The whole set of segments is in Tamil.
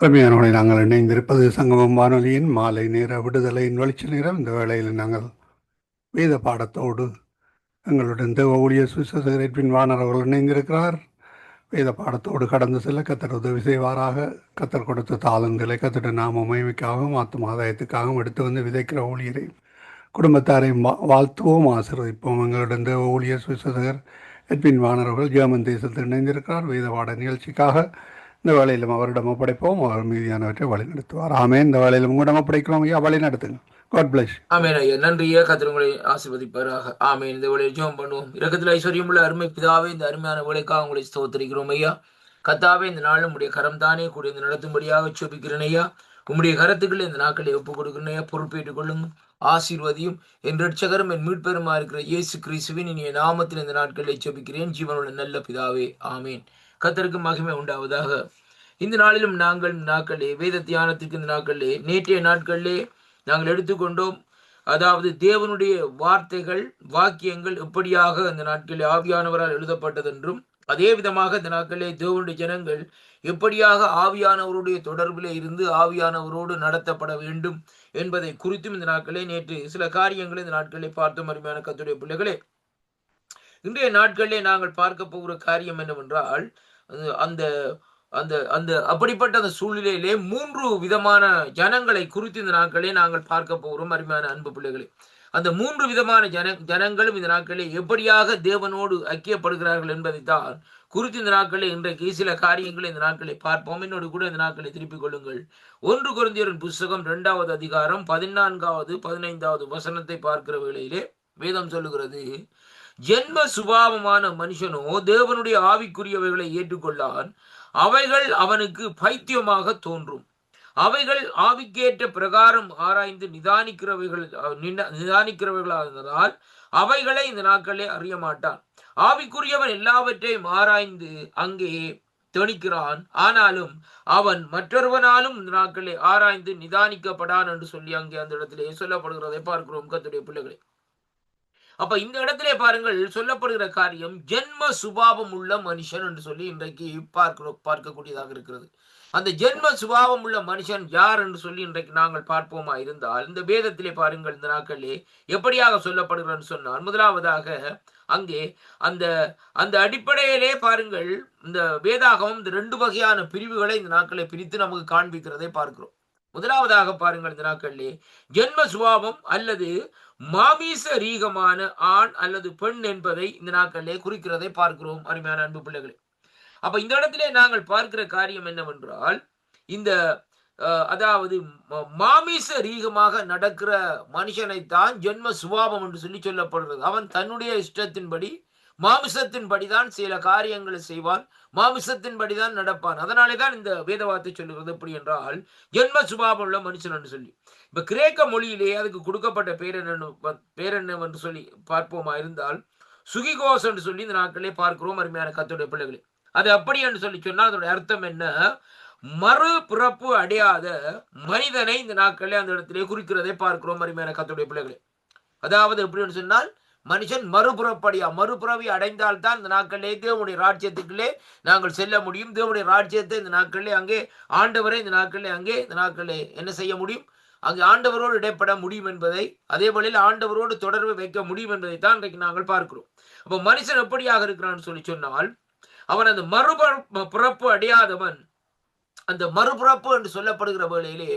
அருமையானவரை நாங்கள் இணைந்திருப்பது சங்கமம் வானொலியின் மாலை நேர விடுதலையின் வெளிச்ச நேரம். இந்த வேளையில் நாங்கள் வேத பாடத்தோடு எங்களுடன் தேவ ஊழியர் சுவிசேஷகரின் வாணர் அவர்கள் இணைந்திருக்கிறார். வேத பாடத்தோடு கடந்து செல்ல கத்தர் உதவி செய்வாராக. கத்தர் கொடுத்த தாளந்துகளை கத்தர் நாம மகிமைக்காகவும் ஆத்தும ஆதாயத்துக்காகவும் எடுத்து வந்து விதைக்கிற ஊழியரை குடும்பத்தாரையும் வாழ்த்துவோம், ஆசீர்வதிப்போம். எங்களுடன் தேவ ஊழியர் சுவிசேஷகர் எட்வின் வாணர்கள் ஜெர்மன் தேசத்தில் இணைந்திருக்கிறார். வேத பாட நிகழ்ச்சிக்காக இந்த வேலையிலும் அவரிடம் ஒப்படைப்போம். அவர் மீதியானவற்றை வழி நடத்துவார். ஆமே. இந்த வேலையிலும் உங்களிடம் ஒப்படைக்கிறோம் ஐயா, வழி நடத்துங்க. God plus. ஆமேன் ஐயா, நன்றி ஐயா, கர்த்தர் உங்களை ஆசீர்வதிப்பாராக. ஆமேன். இந்த வேலையை ஜெபம் பண்ணுவோம். இரக்கத்தில் ஐஸ்வர்யம் உள்ள அருமை பிதாவே, இந்த அருமையான வேலைக்காக உங்களை ஸ்தோத்திரிக்கிறோம் ஐயா. கர்த்தாவே, இந்த நாள் உம்முடைய கரம் தானே கூடிய இந்த நடத்தும்படியாக ஜெபிக்கிறேன் ஐயா. உம்முடைய கரத்துக்களை இந்த நாட்களை ஒப்புக் கொடுக்கிறேன் ஐயா. பொறுப்பேற்றுக் கொள்ளுங்க, ஆசீர்வதியும். என் ரட்சகரும் என் மீட்பெருமா இருக்கிற இயேசு கிறிஸ்துவின் இனிய நாமத்தில் இந்த நாட்களை ஜெபிக்கிறேன் ஜீவனுள்ள நல்ல பிதாவே, ஆமேன். கர்த்தருக்கு மகிமை உண்டாவதாக. இந்த நாளிலும் நாங்கள் நாட்களே வேத தியானத்திற்கு இந்த நாட்களே நேற்றைய நாட்களிலே நாங்கள் எடுத்துக்கொண்டோம். அதாவது தேவனுடைய வார்த்தைகள் வாக்கியங்கள் எப்படியாக இந்த நாட்களில் ஆவியானவரால் எழுதப்பட்டதென்றும், அதே விதமாக இந்த நாட்களிலே தேவனுடைய ஜனங்கள் எப்படியாக ஆவியானவருடைய தொடர்பிலே இருந்து ஆவியானவரோடு நடத்தப்பட வேண்டும் என்பதை குறித்தும் இந்த நாட்களே நேற்று சில காரியங்களை இந்த நாட்களிலே பார்த்தோம். அருமையான கர்த்தருடைய பிள்ளைகளே, இன்றைய நாட்களிலே நாங்கள் பார்க்க போகிற காரியம் என்னவென்றால், அந்த அந்த அந்த அப்படிப்பட்ட அந்த சூழ்நிலையிலே 3 விதமான ஜனங்களை குறித்து இந்த நாட்களே நாங்கள் பார்க்க போகிறோம். அருமையான அன்பு பிள்ளைகளே, அந்த 3 விதமான ஜனங்களும் இந்த நாட்களே எப்படியாக தேவனோடு ஐக்கியப்படுகிறார்கள் என்பதைத்தான் குறித்து இந்த நாட்களே இன்றைக்கு சில காரியங்களை இந்த நாட்களை பார்ப்போம். என்னோடு கூட இந்த நாட்களை திருப்பிக் கொள்ளுங்கள். 1 கொரிந்தியரின் புஸ்தகம் 2வது அதிகாரம் 14வது 15வது வசனத்தை பார்க்கிற வேளையிலே வேதம் சொல்லுகிறது, ஜென்ம சுபாவமான மனுஷனோ தேவனுடைய ஆவிக்குரியவைகளை ஏற்றுக்கொள்ளான், அவைகள் அவனுக்கு பைத்தியமாக தோன்றும். அவைகள் ஆவிக்கேற்ற பிரகாரம் ஆராய்ந்து நிதானிக்கிறவைகளால் அவைகளை இந்த நாட்களே அறிய மாட்டான். ஆவிக்குரியவன் எல்லாவற்றையும் ஆராய்ந்து அங்கே தெளிக்கிறான், ஆனாலும் அவன் மற்றொருவனாலும் இந்த நாட்களே ஆராய்ந்து நிதானிக்கப்படான் என்று சொல்லி அங்கே அந்த இடத்திலே சொல்லப்படுகிறதை பார்க்கிறோம். கர்த்தருடைய பிள்ளைகளே, அப்ப இந்த இடத்திலே பாருங்கள், சொல்லப்படுகிற காரியம் ஜென்ம சுபாவம் உள்ள மனுஷன் என்று சொல்லி இன்றைக்கு பார்க்கக்கூடியதாக இருக்கிறது. அந்த ஜென்ம சுபாவம் உள்ள மனுஷன் யார் என்று சொல்லி இன்றைக்கு நாங்கள் பார்ப்போமா இருந்தால், இந்த வேதத்திலே பாருங்கள் இந்த நாட்களிலே எப்படியாக சொல்லப்படுகிறது சொன்னால், முதலாவதாக அங்கே அந்த அந்த அடிப்படையிலே பாருங்கள், இந்த வேதாகமம் இந்த 2 வகையான பிரிவுகளை இந்த நாட்களை பிரித்து நமக்கு காண்பிக்கிறதை பார்க்கிறோம். முதலாவதாக பாருங்கள் இந்த நாட்களிலே ஜென்ம சுபாவம் அல்லது மாமிச ரீகமான ஆண் அல்லது பெண் என்பதை இந்த நாட்களிலே குறிக்கிறதை பார்க்கிறோம். அருமையான அன்பு பிள்ளைகளே, அப்ப இந்த இடத்திலே நாங்கள் பார்க்கிற காரியம் என்னவென்றால், இந்த அதாவது மாமிச ரீகமாக நடக்கிற மனுஷனைத்தான் ஜென்ம சுபாவம் என்று சொல்லி சொல்லப்படுகிறது. அவன் தன்னுடைய இஷ்டத்தின்படி மாமிசத்தின்படிதான் சில காரியங்களை செய்வான், மாமிசத்தின்படிதான் நடப்பான். அதனாலேதான் இந்த வேதவார்த்தை சொல்லுகிறது எப்படி என்றால் ஜென்ம சுபாவம் உள்ள மனுஷன் என்று சொல்லி. இப்ப கிரேக்க மொழியிலே அதுக்கு கொடுக்கப்பட்ட பேர் என்னவென்று சொல்லி பார்ப்போமா இருந்தால் சுகிகோஸ் என்று சொல்லி இந்த நாட்களே பார்க்கிறோம். அருமையான கர்த்தருடைய பிள்ளைகளே, அது அப்படி என்று சொல்லி சொன்னால் அதோட அர்த்தம் என்ன? மறுபிறப்பு அடையாத மனிதனை இந்த நாட்களே அந்த இடத்திலே குறிக்கிறதை பார்க்கிறோம். அருமையான கர்த்தருடைய பிள்ளைகளே, அதாவது எப்படி சொன்னால் மனுஷன் மறுபிறவி அடைந்தால்தான் இந்த நாட்களிலே தேவனுடைய ராஜ்யத்துக்குள்ளே நாங்கள் செல்ல முடியும். தேவனுடைய ராஜ்யத்தை இந்த நாட்களிலே அங்கே ஆண்டவரை இந்த நாட்களிலே என்ன செய்ய முடியும்? அங்கே ஆண்டவரோடு இடைப்பட முடியும் என்பதை, அதே வழியில் ஆண்டவரோடு தொடர்பு வைக்க முடியும் என்பதை தான் இன்றைக்கு நாங்கள் பார்க்கிறோம். அப்போ மனுஷன் எப்படியாக இருக்கிறான்னு சொல்லி சொன்னால், அவன் அந்த மறுபிறப்பு அடையாதவன். அந்த மறுபிறப்பு என்று சொல்லப்படுகிற வேளையிலே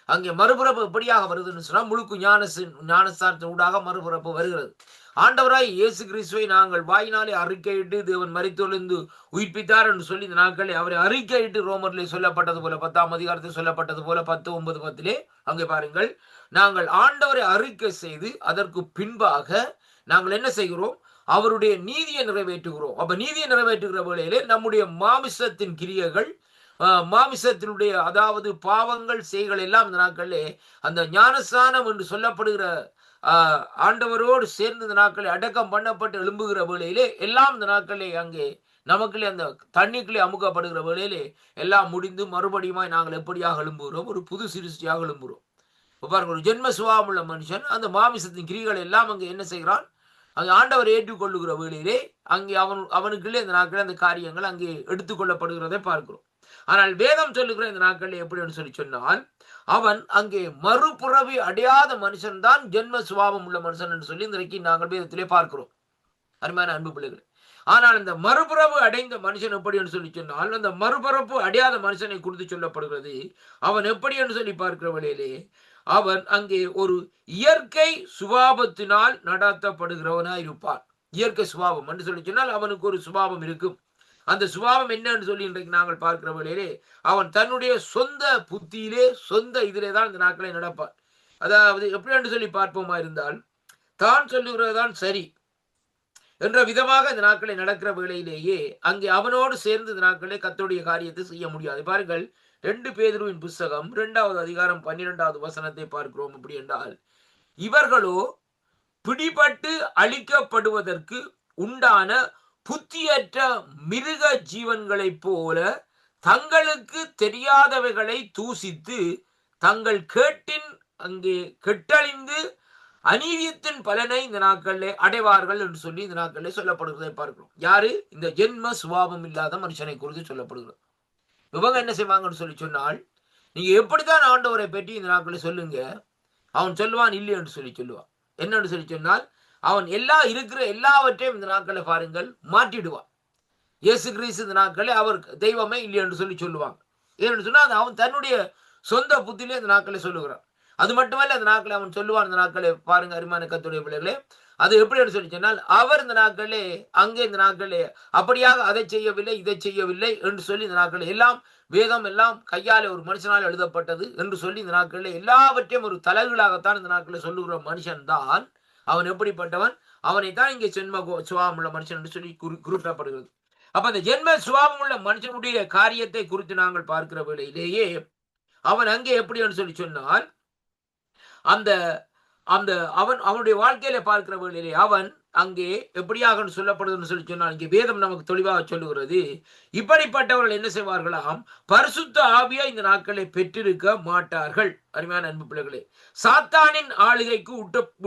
அங்கே மறுபிறப்பு எப்படியாக வருதுன்னு சொன்னால், முழுக்கு ஞானஸ்தானத்தின் ஊடாக மறுபிறப்பு வருகிறது. ஆண்டவராய் இயேசு கிறிஸ்துவை நாங்கள் வாயினாலே அறிக்கையிட்டு தேவன் மரித்தொழிந்து உயிர்ப்பித்தார் என்று சொல்லி இந்த நாட்களை அவரை அறிக்கையிட்டு ரோமரிலே சொல்லப்பட்டது போல 10ஆம் அதிகாரத்தில் சொல்லப்பட்டது போல 10:9 அங்கே பாருங்கள், நாங்கள் ஆண்டவரை அறிக்கை செய்து அதற்கு பின்பாக நாங்கள் என்ன செய்கிறோம்? அவருடைய நீதியை நிறைவேற்றுகிறோம். அப்ப நீதியை நிறைவேற்றுகிற வேளையிலே நம்முடைய மாமிசத்தின் கிரியைகள், மாமிசத்தினுடைய அதாவது பாவங்கள் செய்கள் எல்லாம் இந்த நாட்களிலே அந்த ஞானஸ்தானம் என்று சொல்லப்படுகிற ஆண்டவரோடு சேர்ந்து இந்த நாட்களை அடக்கம் பண்ணப்பட்டு எழும்புகிற வேளையிலே எல்லாம் இந்த நாட்களே அங்கே நமக்குள்ளே அந்த தண்ணிக்குள்ளே அமுக்கப்படுகிற வேளையிலே எல்லாம் முடிந்து மறுபடியுமாய் நாங்கள் எப்படியாக எழும்புகிறோம்? ஒரு புது சிருஷ்டியாக எழும்புகிறோம். பாருங்க, ஒரு ஜென்ம சுபாவம் உள்ள மனுஷன் அந்த மாமிசத்தின் கிரிகள் எல்லாம் அங்கே என்ன செய்கிறான்? அங்கே ஆண்டவர் ஏற்றுக்கொள்ளுகிற வேளையிலே அங்கே அவனுக்குள்ளே இந்த நாட்களில் அந்த காரியங்கள் அங்கே எடுத்துக்கொள்ளப்படுகிறதை பார்க்கிறோம். ஆனால் வேதம் சொல்லுகிற இந்த நாட்களில் எப்படின்னு சொல்லி சொன்னால், அவன் அங்கே மறுபிறவி அடையாத மனுஷன் தான் ஜென்ம சுபாவம் உள்ள மனுஷன் என்று சொல்லி இன்றைக்கு நாங்கள் வேதத்திலே பார்க்கிறோம். அருமையான அன்பு பிள்ளைகள், ஆனால் இந்த மறுபிறப்பு அடைந்த மனுஷன் எப்படி என்று சொல்லி சொன்னால், அந்த மறுபிறப்பு அடையாத மனுஷனை குறித்து சொல்லப்படுகிறது. அவன் எப்படி என்று சொல்லி பார்க்கிற வழியிலே அவன் அங்கே ஒரு இயற்கை சுபாவத்தினால் நடத்தப்படுகிறவனாய் இருப்பான். இயற்கை சுபாவம் என்று சொல்லி சொன்னால் அவனுக்கு ஒரு சுபாவம் இருக்கும். அந்த சுபாவம் என்னன்னு சொல்லி இன்றைக்கு நாங்கள் பார்க்கிற வழியிலே அவன் தன்னுடைய சொந்த புத்தியிலே சொந்த இதிலே தான் இந்த நாட்களை நடப்பான். அதாவது எப்படி என்று சொல்லி பார்ப்போமா இருந்தால், தான் சொல்லுகிறதுதான் சரி என்ற விதமாக இந்த நாட்களை நடக்கிற வேளையிலேயே அங்கே அவனோடு சேர்ந்து இந்த நாட்களே கர்த்தருடைய காரியத்தை செய்ய முடியாது. பாருங்கள், 2 பேதுருவின் புஸ்தகம் 2வது அதிகாரம் 12வது வசனத்தை பார்க்கிறோம். அப்படி என்றால், இவர்களோ பிடிபட்டு அழிக்கப்படுவதற்கு உண்டான புத்தியற்ற மிருக ஜீவன்களைப் போல தங்களுக்கு தெரியாதவைகளை தூசித்து தங்கள் கேட்டின் அங்கே கெட்டழிந்து அநீதியத்தின் பலனை இந்த நாட்களிலே அடைவார்கள் என்று சொல்லி இந்த நாட்களிலே சொல்லப்படுகிறதை பார்க்கிறோம். யாரு? இந்த ஜென்ம சுபாவம் இல்லாத மனுஷனை குறித்து சொல்லப்படுகிறது. இவங்க என்ன செய்வாங்கன்னு சொல்லி சொன்னால், நீங்க எப்படித்தான் ஆண்டவரை பற்றி இந்த நாட்களில் சொல்லுங்க, அவன் சொல்லுவான் இல்லை என்று சொல்லி சொல்லுவான். என்னன்னு சொல்லி சொன்னால், அவன் இருக்கிற எல்லாவற்றையும் இந்த நாட்களை பாருங்கள் மாற்றிடுவான். இயேசு கிறிஸ்து இந்த நாட்களை அவர் தெய்வமே இல்லை என்று சொல்லி சொல்லுவாங்க. ஏன்னு சொன்னால் அவன் தன்னுடைய சொந்த புத்தியிலே இந்த நாட்களை சொல்லுகிறான். அது மட்டுமல்ல, அந்த நாட்களை அவன் சொல்லுவான். இந்த நாட்களை பாருங்க அருமையான கர்த்தருடைய பிள்ளைகளே, அது எப்படி சொல்லி சொன்னால், அவர் இந்த நாட்களே அங்கே இந்த நாட்களே அப்படியாக அதை செய்யவில்லை இதை செய்யவில்லை என்று சொல்லி இந்த நாட்களை எல்லாம் வேதம் எல்லாம் கையாலே ஒரு மனுஷனால் எழுதப்பட்டது என்று சொல்லி இந்த நாட்களில் எல்லாவற்றையும் ஒரு தலைகளாகத்தான் இந்த நாட்களில் சொல்லுகிற மனுஷன் தான் அவன். எப்படிப்பட்டவன்? அவனைத்தான் இங்கே ஜென்ம சுபாவம் உள்ள மனுஷன் என்று சொல்லி குறிப்பிடப்படுகிறது. அப்ப அந்த ஜென்ம சுபாவம் உள்ள மனுஷனுடைய காரியத்தை குறித்து நாங்கள் பார்க்கிற வேளையிலேயே அவன் அங்கே எப்படி என்று சொல்லி சொன்னால், அந்த அந்த அவனுடைய வாழ்க்கையில பார்க்கிற வேளையிலே அவன் அங்கே எப்படியாக சொல்லப்படுதுன்னு சொல்லி சொன்னால், இங்கே வேதம் நமக்கு தெளிவாக சொல்லுகிறது, இப்படிப்பட்டவர்கள் என்ன செய்வார்களாம்? பரிசுத்த ஆவியா இந்த நாட்களை பெற்றிருக்க மாட்டார்கள். அருமையான அன்பு பிள்ளைகளே, சாத்தானின் ஆளுகைக்கு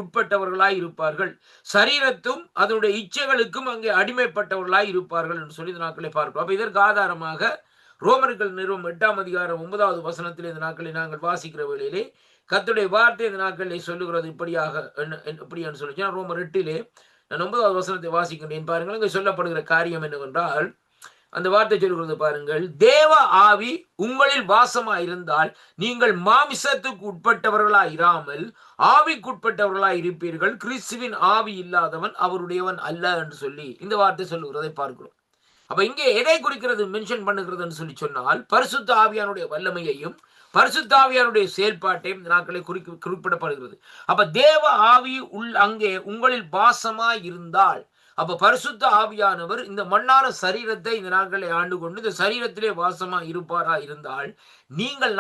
உட்பட்டவர்களாய் இருப்பார்கள், சரீரத்தும் அதனுடைய இச்சைகளுக்கும் அங்கே அடிமைப்பட்டவர்களாய் இருப்பார்கள் என்று சொல்லி இந்த நாட்களை பார்க்கிறோம். அப்ப இதற்கு ஆதாரமாக ரோமர்கள் நிறுவனம் 8ஆம் அதிகாரம் 9வது வசனத்தில் இந்த நாட்களை நாங்கள் வாசிக்கிற வேளையிலே கர்த்தருடைய வார்த்தை இந்த நாட்களில் சொல்லுகிறது இப்படியாக. எப்படின்னு சொல்லி ரோமர் 8 நான் 9வது வசனத்தை வாசிக்கின்றேன். பாருங்கள், இங்கே சொல்லப்படுகிற காரியம் என்னவென்றால், அந்த வார்த்தை சொல்லுகிறது பாருங்கள், தேவ ஆவி உங்களில் வாசமா இருந்தால் நீங்கள் மாமிசத்துக்கு உட்பட்டவர்களாய் இராமல் ஆவிக்குட்பட்டவர்களாய் இருப்பீர்கள். கிறிஸ்துவின் ஆவி இல்லாதவன் அவருடையவன் அல்ல என்று சொல்லி இந்த வார்த்தை சொல்லுகிறதை பார்க்கிறோம். அப்ப இங்கே எதை குறிக்கிறது மென்ஷன் பண்ணுகிறதுன்னு சொல்லி சொன்னால், பரிசுத்த ஆவியானுடைய வல்லமையையும் பரிசுத்த ஆவியானுடைய செயல்பாட்டையும் இந்த நாட்களை குறிப்பிடப்படுகிறது. அப்ப தேவ ஆவி அங்கே உங்களில் வாசமாய் இருந்தால், அப்ப பரிசுத்த ஆவியானவர் இந்த மண்ணான சரீரத்தை இந்த நாட்களை ஆண்டு கொண்டு இந்த சரீரத்திலே வாசமா இருப்பாரா இருந்தால்,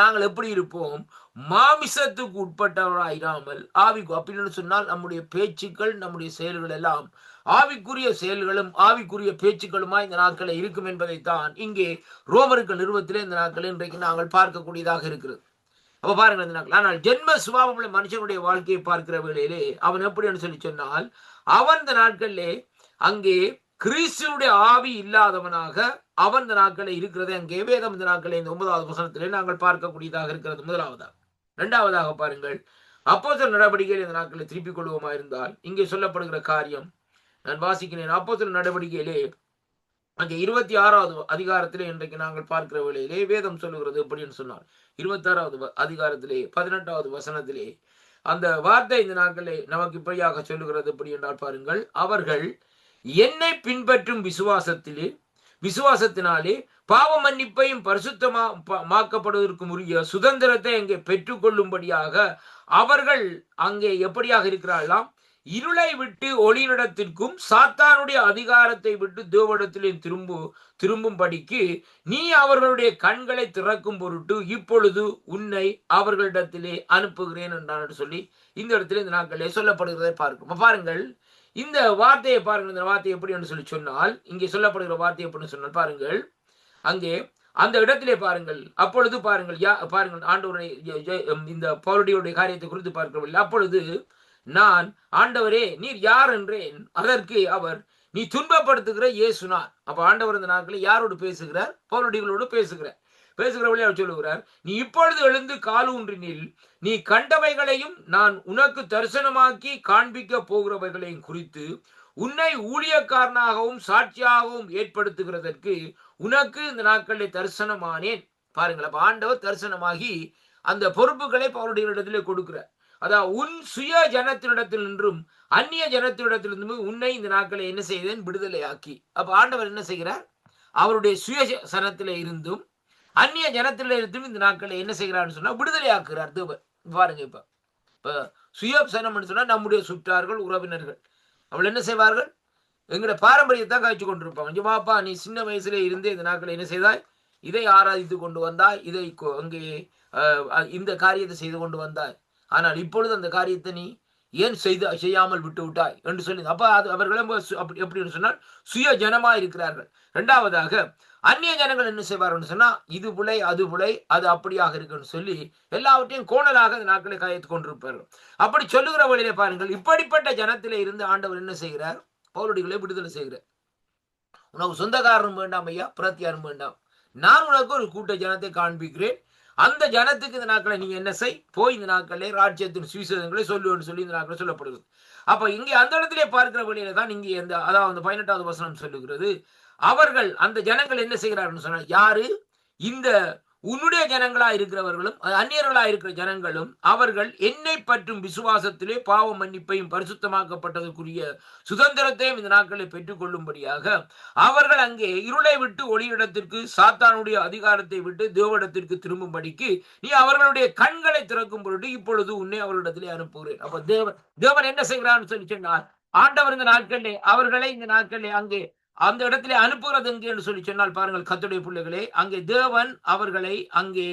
நாங்கள் எப்படி இருப்போம்? மாமிசத்துக்கு உட்பட்டவராயிராமல் ஆவிக்கு. அப்படின்னு சொன்னால் நம்முடைய பேச்சுக்கள் நம்முடைய செயல்கள் எல்லாம் ஆவிக்குரிய செயல்களும் ஆவிக்குரிய பேச்சுக்களுமாய் இந்த நாட்களை இருக்கும் என்பதைத்தான் இங்கே ரோமர்கள் நிறுவத்திலே இந்த நாட்களை இன்றைக்கு நாங்கள் பார்க்கக்கூடியதாக இருக்கிறது. அப்ப பாருங்கள் இந்த நாட்கள். ஆனால் ஜென்ம சுபாவம் உள்ள மனுஷனுடைய வாழ்க்கையை பார்க்கிற வேளையிலே அவன் எப்படி சொல்லி சொன்னால், அவன் இந்த நாட்களிலே அங்கே கிறிஸ்துவுடைய ஆவி இல்லாதவனாக அவன் இந்த நாட்களை இருக்கிறதை அங்கே வேதம் இந்த நாட்களை இந்த 9வது வசனத்திலே நாங்கள் பார்க்கக்கூடியதாக இருக்கிறது. முதலாவதாக. 2வதாக பாருங்கள், அப்போஸ்தலர் நடவடிக்கையில் இந்த நாட்களை திருப்பிக் கொள்வோமா இருந்தால் இங்கே சொல்லப்படுகிற காரியம் நான் வாசிக்கிறேன். அப்போஸ்தலர் நடவடிக்கையிலே அங்கே 26வது அதிகாரத்திலே இன்றைக்கு நாங்கள் பார்க்கிற வேளையிலே வேதம் சொல்லுகிறது எப்படின்னு சொன்னார். 26வது அதிகாரத்திலே 18வது வசனத்திலே அந்த வார்த்தை இந்த நாட்களே நமக்கு இப்படியாக சொல்லுகிறது. எப்படி என்றால் பாருங்கள், அவர்கள் என்னை பின்பற்றும் விசுவாசத்தினாலே பாவ மன்னிப்பையும் பரிசுத்தமாக்கப்படுவதற்கு உரிய சுதந்திரத்தை அங்கே பெற்றுக்கொள்ளும்படியாக அவர்கள் அங்கே எப்படியாக இருக்கிறார்களாம்? இருளை விட்டு ஒளியிடத்திற்கும் சாத்தானுடைய அதிகாரத்தை விட்டு தேவனிடத்திலே திரும்பும்படிக்கு நீ அவர்களுடைய கண்களை திறக்கும் பொருட்டு இப்பொழுது உன்னை அவர்களிடத்திலே அனுப்புகிறேன் என்றான் சொல்லி இந்த இடத்துல இந்த நாட்களே சொல்லப்படுகிறதை பார்க்கும். பாருங்கள், இந்த வார்த்தையை பாருங்கள். இந்த வார்த்தை எப்படி என்று சொல்லி சொன்னால், இங்கே சொல்லப்படுகிற வார்த்தை எப்படின்னு சொன்னால் பாருங்கள், அங்கே அந்த இடத்திலே பாருங்கள், அப்பொழுது பாருங்கள் பாருங்கள் ஆண்டவருடைய இந்த பவுலுடைய காரியத்தை குறித்து பார்க்கவில்லை. அப்பொழுது நான் ஆண்டவரே நீர் யார் என்றேன். அதற்கு அவர், நீ துன்பப்படுத்துகிற இயேசுனார். அப்ப ஆண்டவர் இந்த நாட்களில் யாரோடு பேசுகிறார்? பவுலடிகளோடு பேசுகிறார். பேசுகிற வழியாக அவர் சொல்லுகிறார், நீ இப்பொழுது எழுந்து காலூன்றி நில். நீ கண்டவைகளையும் நான் உனக்கு தரிசனமாக்கி காண்பிக்க போகிறவைகளையும் குறித்து உன்னை ஊழியக்காரனாகவும் சாட்சியாகவும் ஏற்படுத்துகிறதற்கு உனக்கு இந்த நாட்களில் தரிசனமானேன். பாருங்கள், அப்ப ஆண்டவர் தரிசனமாகி அந்த பொறுப்புகளை பவுலடிகளிடத்திலே கொடுக்கிறார். அதாவது உன் சுய ஜனத்தினிடத்தில் நின்றும் அந்நிய ஜனத்தினிடத்திலிருந்தும் உன்னை இந்த நாட்களை என்ன செய்தேன்? விடுதலையாக்கி. அப்ப ஆண்டவர் என்ன செய்கிறார்? அவருடைய சுய சனத்திலே இருந்தும் அந்நிய ஜனத்திலே இருந்தும் இந்த நாட்களை என்ன செய்கிறார்னு சொன்னா விடுதலையாக்குறார் தேவன். பாருங்க, இப்ப சுய சனம் சொன்னா நம்முடைய சுற்றார்கள், உறவினர்கள். அவள் என்ன செய்வார்கள்? எங்களுடைய பாரம்பரியத்தான் காய்ச்சி கொண்டிருப்பாங்க. ஜமாப்பா, நீ சின்ன வயசுல இருந்தே இந்த நாட்களை என்ன செய்தாய்? இதை ஆராதித்து கொண்டு வந்தாய், இதை அங்கே இந்த காரியத்தை செய்து கொண்டு வந்தாய். ஆனால் இப்பொழுது அந்த காரியத்தை நீ ஏன் செய்யாமல் விட்டு விட்டாய் என்று சொல்லி, அப்ப அது அவர்களும் எப்படின்னு சொன்னால் சுய ஜனமா இருக்கிறார்கள். இரண்டாவதாக அந்நிய ஜனங்கள் என்ன செய்வார்கள் சொன்னா, இது புலை அது புலை, அது அப்படியாக இருக்குன்னு சொல்லி எல்லாவற்றையும் கோணலாக அந்த நாட்களை காய்த்து கொண்டிருப்பார்கள். அப்படி சொல்லுகிற வழியிலே பாருங்கள், இப்படிப்பட்ட ஜனத்திலே இருந்து ஆண்டவர் என்ன செய்கிறார்? பவுலடிகளை விடுதலை செய்கிறார். உனக்கு சொந்தக்காரனும் வேண்டாம் ஐயா, பிரத்தியாரும் வேண்டாம், நான் உனக்கு ஒரு கூட்ட ஜனத்தை காண்பிக்கிறேன். அந்த ஜனத்துக்கு இந்த நாட்களை நீங்க என்ன செய்? போய் இந்த நாட்களே ராஜ்யத்தின் சுவிசேஷங்களை சொல்லுவேன்னு சொல்லி இந்த நாட்களை சொல்லப்படுகிறது. அப்ப இங்கே அந்த இடத்திலே பார்க்கிற வழியில தான் இங்கே அதாவது 18வது வசனம் சொல்லுகிறது, அவர்கள் அந்த ஜனங்கள் என்ன செய்கிறார்கள் சொன்னா, யாரு? இந்த உன்னுடைய ஜனங்களா இருக்கிறவர்களும் அந்நியர்களா இருக்கிற ஜனங்களும் அவர்கள் என்னை பற்றும் விசுவாசத்திலே பாவ மன்னிப்பையும் பரிசுத்தமாக்கப்பட்டதற்குரிய சுதந்திரத்தையும் இந்த நாட்களை பெற்றுக் கொள்ளும்படியாக அவர்கள் அங்கே இருளை விட்டு ஒளியிடத்திற்கு, சாத்தானுடைய அதிகாரத்தை விட்டு தேவனிடத்திற்கு திரும்பும்படிக்கு நீ அவர்களுடைய கண்களை திறக்கும் பொருட்டு இப்பொழுது உன்னை அவர்களிடத்திலே அனுப்புகிறேன். அப்ப தேவன் என்ன செய்கிறான்னு சொல்லி சொன்னார், ஆண்டவர் இந்த நாட்களிலே அவர்களை இந்த நாட்களிலே அங்கே அந்த இடத்திலே அனுப்புகிறது எங்கே என்று சொல்லி சொன்னால், பாருங்கள் கர்த்தருடைய பிள்ளைகளே, அங்கே தேவன் அவர்களை அங்கே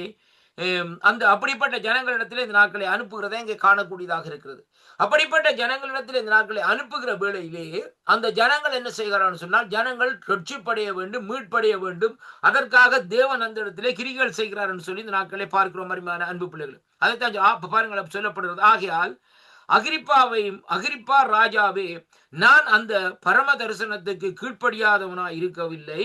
அந்த அப்படிப்பட்ட ஜனங்களிடத்திலே இந்த நாட்களை அனுப்புகிறதை இங்கே காணக்கூடியதாக இருக்கிறது. அப்படிப்பட்ட ஜனங்களிடத்தில் இந்த நாட்களை அனுப்புகிற வேளையிலே அந்த ஜனங்கள் என்ன செய்கிறான்னு சொன்னால், ஜனங்கள் ரட்சிப்படைய வேண்டும், மீட்படைய வேண்டும். அதற்காக தேவன் அந்த இடத்திலே கிரிகள் செய்கிறார் என்று சொல்லி இந்த நாட்களை பார்க்கிறோம். அருமையான அன்பு பிள்ளைகள், அதைத்தான் பாருங்கள் சொல்லப்படுகிறது. ஆகையால் அகிரிப்பா ராஜாவே, நான் அந்த பரம தரிசனத்துக்கு கீழ்ப்படியாதவனாய் இருக்கவில்லை.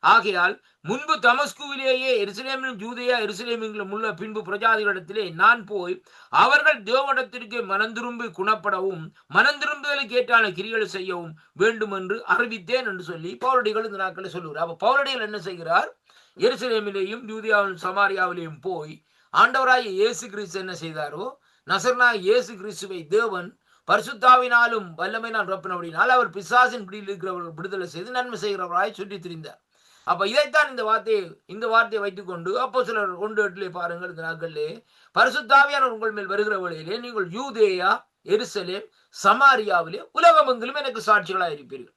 ஆகையால் முன்பு தமஸ்குவிலேயே எருசலேமிலும் யூதேயா எருசலேமிலும் உள்ள பின்பு பிரஜாதிகளிடத்திலே நான் போய் அவர்கள் தேவனிடத்திற்கு மனந்திரும்பி குணப்படவும் மனந்திரும்புதலுக்கு ஏற்றான கிரிகள் செய்யவும் வேண்டும் என்று அறிவித்தேன் என்று சொல்லி பவுலடிகள் இந்த நாட்களை சொல்லுகிறார். அப்ப பவுலடிகள் என்ன செய்கிறார்? எருசலேமிலேயும் யூதேயாவிலும் சமாரியாவிலேயும் போய் ஆண்டவராகிய இயேசு கிறிஸ்து என்ன செய்தாரோ, நசரனாகிய இயேசு கிறிஸ்துவை தேவன் பரிசுத்தாவினாலும் வல்லமையினால் நிரப்பினபடியினால் அவர் பிசாசின் பிடியில் இருக்கிறவர்கள் விடுதலை செய்து நன்மை செய்கிறவராய் சுற்றி திரிந்தார். அப்ப இதைத்தான் இந்த வார்த்தையை வைத்துக் கொண்டு அப்போஸ்தலர் 1:8 பாருங்கள், இந்த நாட்களிலே பரிசுத்தாவியானவர் உங்கள் மேல் வருகிற வேளையிலே நீங்கள் யூதேயா எருசலேம் சமாரியாவிலே உலகமெங்கிலும் எனக்கு சாட்சிகளாக இருப்பீர்கள்.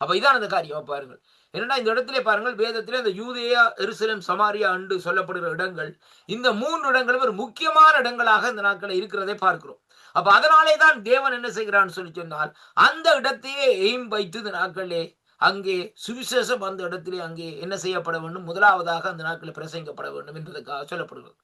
அப்ப இதான் அந்த காரியம். பாருங்கள், என்னன்னா இந்த இடத்திலே பாருங்கள், வேதத்திலே இந்த யூதேயா எருசலேம் சமாரியா என்று சொல்லப்படுகிற இடங்கள், இந்த 3 இடங்களும் ஒரு முக்கியமான இடங்களாக இந்த நாட்களில் இருக்கிறதை பார்க்கிறோம். அப்ப அதனாலே தான் தேவன் என்ன செய்கிறான்னு சொல்லி சொன்னால், அந்த இடத்தையே எய்ம் வைத்து இந்த நாட்களிலே அங்கே சுவிசேஷம் அந்த இடத்திலே அங்கே என்ன செய்யப்பட வேண்டும்? முதலாவதாக அந்த நாட்களில் பிரசங்கிக்கப்பட வேண்டும் என்பதற்காக சொல்லப்படுகிறது.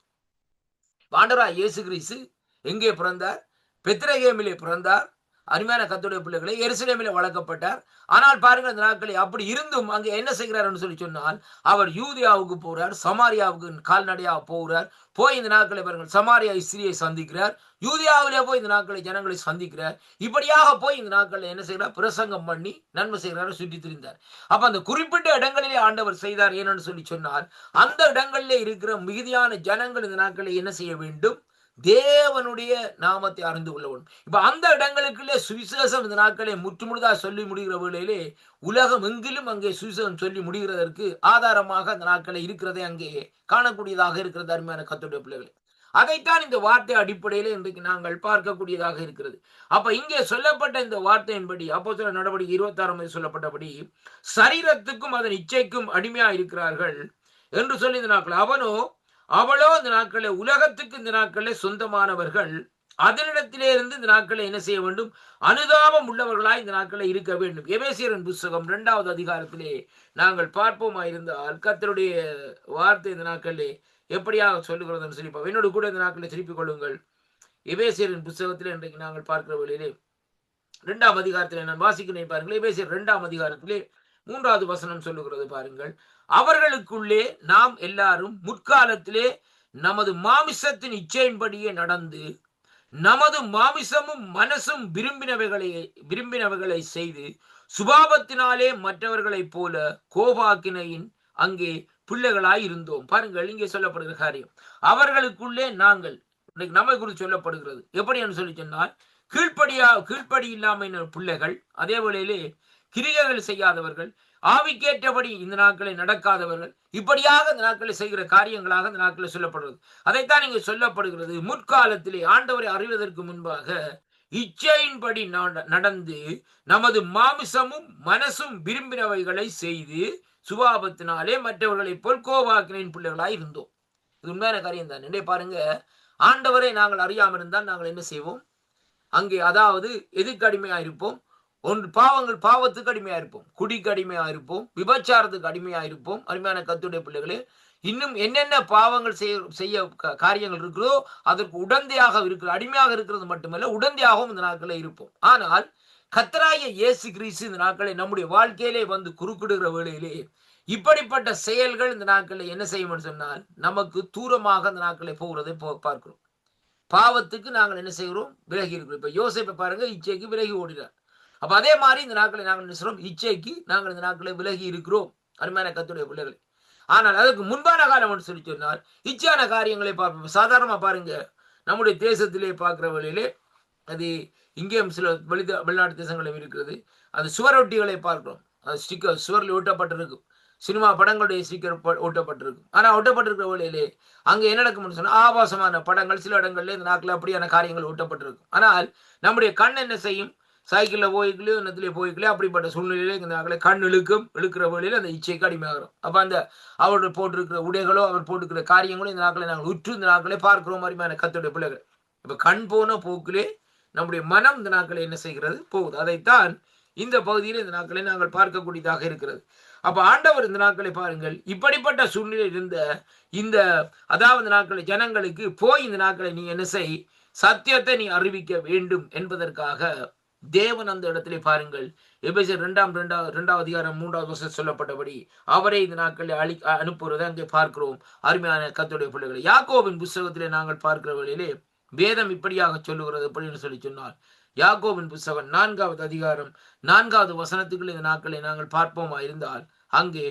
ஆண்டவராகிய இயேசு கிறிஸ்து எங்கே பிறந்தார்? பெத்லகேமிலே பிறந்தார். அருமையான கர்த்தருடைய பிள்ளைகளை, எருசலேமிலே வளர்க்கப்பட்டார். ஆனால் பாருங்கள், இந்த நாட்களை அப்படி இருந்தும் அங்கே என்ன செய்கிறார் என்று சொல்லி சொன்னால், அவர் யூதியாவுக்கு போறார், சமாரியாவுக்கு கால்நடையாக போகிறார். போய் இந்த நாட்களை பாருங்கள், சமாரியா ஸ்திரியை சந்திக்கிறார், யூதியாவிலே போய் இந்த நாட்களை ஜனங்களை சந்திக்கிறார். இப்படியாக போய் இந்த நாட்களை என்ன செய்கிறார்? பிரசங்கம் பண்ணி நன்மை செய்கிறார், சுற்றி திரிந்தார். அப்ப அந்த குறிப்பிட்ட இடங்களிலே ஆண்டவர் செய்தார். ஏனென்று சொல்லி சொன்னால், அந்த இடங்களிலே இருக்கிற மிகுதியான ஜனங்கள் இந்த நாட்களை என்ன செய்ய வேண்டும்? தேவனுடைய நாமத்தை அறிந்து கொள்ள வேண்டும். இப்ப அந்த இடங்களுக்குள்ளே சுவிசேஷம் இந்த நாட்களை முற்றுமுழுதாக சொல்லி முடிகிற வேளையிலே உலகம் எங்கிலும் அங்கே சுவிசேஷம் சொல்லி முடிகிறதற்கு ஆதாரமாக அந்த நாட்களை இருக்கிறதை அங்கே காணக்கூடியதாக இருக்கிறது. அருமையான கர்த்தருடைய பிள்ளைகளே, அதைத்தான் இந்த வார்த்தை அடிப்படையில் இன்றைக்கு நாங்கள் பார்க்கக்கூடியதாக இருக்கிறது. அப்ப இங்கே சொல்லப்பட்ட இந்த வார்த்தையின்படி அப்போஸ்தலர் நடவடிக்கை 26 சொல்லப்பட்டபடி சரீரத்துக்கும் அதன் இச்சைக்கும் அடிமையா இருக்கிறார்கள் என்று சொல்லி இந்த நாட்கள் அவளோ இந்த நாட்களை உலகத்துக்கு இந்த நாட்களே சொந்தமானவர்கள், அதனிடத்திலே இருந்து இந்த நாட்களை என்ன செய்ய வேண்டும்? அனுதாபம் உள்ளவர்களாய் இந்த நாட்களை இருக்க வேண்டும். எபேசியரின் புஸ்தகம் 2வது அதிகாரத்திலே நாங்கள் பார்ப்போமா இருந்தால் கர்த்தருடைய வார்த்தை இந்த நாட்களே எப்படியாக சொல்லுகிறது சொல்லி என்னோடு கூட இந்த நாட்களை திருப்பிக் கொள்ளுங்கள். எபேசியரின் புத்தகத்தில் இன்றைக்கு நாங்கள் பார்க்கிற வழியிலே 2ஆம் அதிகாரத்திலே நான் வாசிக்கிறேன் பாருங்கள். எபேசியர் 2ஆம் அதிகாரத்திலே 3வது வசனம் சொல்லுகிறது பாருங்கள். அவர்களுக்குள்ளே நாம் எல்லாரும் முற்காலத்திலே நமது மாமிசத்தின் இச்சையின்படியே நடந்து நமது மாமிசமும் மனசும் விரும்பினவைகளை செய்து சுபாவத்தினாலே மற்றவர்களைப் போல கோபாக்கினையின் அங்கே பிள்ளைகளாய் இருந்தோம். பாருங்கள், இங்கே சொல்லப்படுகிற காரியம் அவர்களுக்குள்ளே நாங்கள், இன்னைக்கு நம்மை குறித்து சொல்லப்படுகிறது. எப்படி என்று சொல்லி சொன்னால், கீழ்ப்படி இல்லாமல் பிள்ளைகள், அதே வேளையிலே கிரிகைகள் செய்யாதவர்கள், ஆவிக்கேற்றபடி இந்த நாட்களை நடக்காதவர்கள், இப்படியாக இந்த நாட்களை செய்கிற காரியங்களாக இந்த நாட்களை சொல்லப்படுகிறது. அதைத்தான் இங்கே சொல்லப்படுகிறது. முற்காலத்திலே ஆண்டவரை அறிவதற்கு முன்பாக இச்சையின்படி நடந்து நமது மாமிசமும் மனசும் விரும்பினவைகளை செய்து சுபாவத்தினாலே மற்றவர்களை போல் கோபாக்கினின் பிள்ளைகளாய் இருந்தோம். இது உண்மையான காரியம் தான். என்னை பாருங்க, ஆண்டவரை நாங்கள் அறியாமல் இருந்தால் நாங்கள் என்ன செய்வோம்? அங்கே அதாவது எதுக்கு அடிமையா இருப்போம்? ஒன்று பாவத்துக்கு அடிமையா இருப்போம், குடிக்கு அடிமையா இருப்போம், விபச்சாரத்துக்கு அடிமையா இருப்போம். அருமையான கர்த்தருடைய பிள்ளைகளே, இன்னும் என்னென்ன பாவங்கள் செய்ய காரியங்கள் இருக்கிறதோ அதற்கு உடந்தையாக இருக்கிற, அடிமையாக இருக்கிறது மட்டுமல்ல, உடந்தையாகவும் இந்த நாட்களில் இருப்போம். ஆனால் கர்த்தராகிய இயேசு கிறிஸ்து இந்த நாட்களை நம்முடைய வாழ்க்கையிலே வந்து குறுக்கிடுகிற வேளையிலே இப்படிப்பட்ட செயல்கள் இந்த நாட்களில் என்ன செய்யும் சொன்னால் நமக்கு தூரமாக இந்த நாட்களை போகிறதை பார்க்கிறோம். பாவத்துக்கு நாங்கள் என்ன செய்கிறோம்? விலகி இருக்கிறோம். இப்ப யோசேப்பை பாருங்க, இச்சைக்கு விலகி ஓடினார். அப்ப அதே மாதிரி இந்த நாட்களை நாங்கள் என்ன செய்கிறோம்? இச்சைக்கு நாங்கள் இந்த நாட்களை விலகி இருக்கிறோம், அருமையான கர்த்தருடைய பிள்ளைகள். ஆனால் அதற்கு முன்பான காலம் என்று சொல்லி சொன்னால் இச்சையான காரியங்களை பார்ப்போம். சாதாரணமா பாருங்க, நம்முடைய தேசத்திலே பார்க்கிற வழியிலே, அது இங்கேயும் சில வெளிநாட்டு தேசங்களும் இருக்கிறது. அது சுவரொட்டிகளை பார்க்கிறோம். அது ஸ்டிக்கர் சுவரில் ஒட்டப்பட்டிருக்கும், சினிமா படங்களுடைய ஸ்டிக்கர் ஒட்டப்பட்டிருக்கும். ஆனால் ஒட்டப்பட்டிருக்கிற வழியிலே அங்கே என்ன நடக்கும்னு சொன்னால் ஆபாசமான படங்கள், சில இடங்கள்ல இந்த நாட்கள் அப்படியான காரியங்கள் ஒட்டப்பட்டிருக்கும். ஆனால் நம்முடைய கண் என்ன செய்யும்? சைக்கிளில் போய்க்கலையோ இன்னத்திலே போய்க்கலையோ அப்படிப்பட்ட சூழ்நிலையிலே இந்த நாட்களை கண் இழுக்கிற வழியில் அந்த இச்சைக்கு அடிமையாகிறோம். அப்போ அந்த அவர்கள் போட்டிருக்கிற உடைகளோ அவர் போட்டிருக்கிற காரியங்களோ இந்த நாட்களை நாங்கள் உற்று இந்த நாட்களை பார்க்கிறோம், மாதிரியான கர்த்தருடைய பிள்ளைகள். இப்போ கண் போன போக்கிலே நம்முடைய மனம் இந்த நாட்களை என்ன செய்கிறது? போகுது. அதைத்தான் இந்த பகுதியில் இந்த நாட்களை நாங்கள் பார்க்கக்கூடியதாக இருக்கிறது. அப்ப ஆண்டவர் இந்த நாட்களை பாருங்கள், இப்படிப்பட்ட சூழ்நிலை இருந்த இந்த அதாவது நாட்களை ஜனங்களுக்கு போய் இந்த நாட்களை நீ என்ன செய், சத்தியத்தை நீ அறிவிக்க வேண்டும் என்பதற்காக தேவன் அந்த இடத்திலே பாருங்கள், எபேசியர் 2ஆம் அதிகாரம் 3வது வசனம் சொல்லப்பட்டபடி அவரை இந்த நாட்களை அனுப்புவதை அங்கே பார்க்கிறோம். அருமையான கர்த்தருடைய பிள்ளைகளை, யாக்கோபின் புத்தகத்திலே நாங்கள் பார்க்கிற வழியிலே வேதம் இப்படியாக சொல்லுகிறது. எப்படின்னு சொல்லி சொன்னால், யாக்கோபின் புத்தகம் 4வது அதிகாரம் 4வது வசனத்துக்குள் இந்த நாட்களை நாங்கள் பார்ப்போமா இருந்தால், அங்கே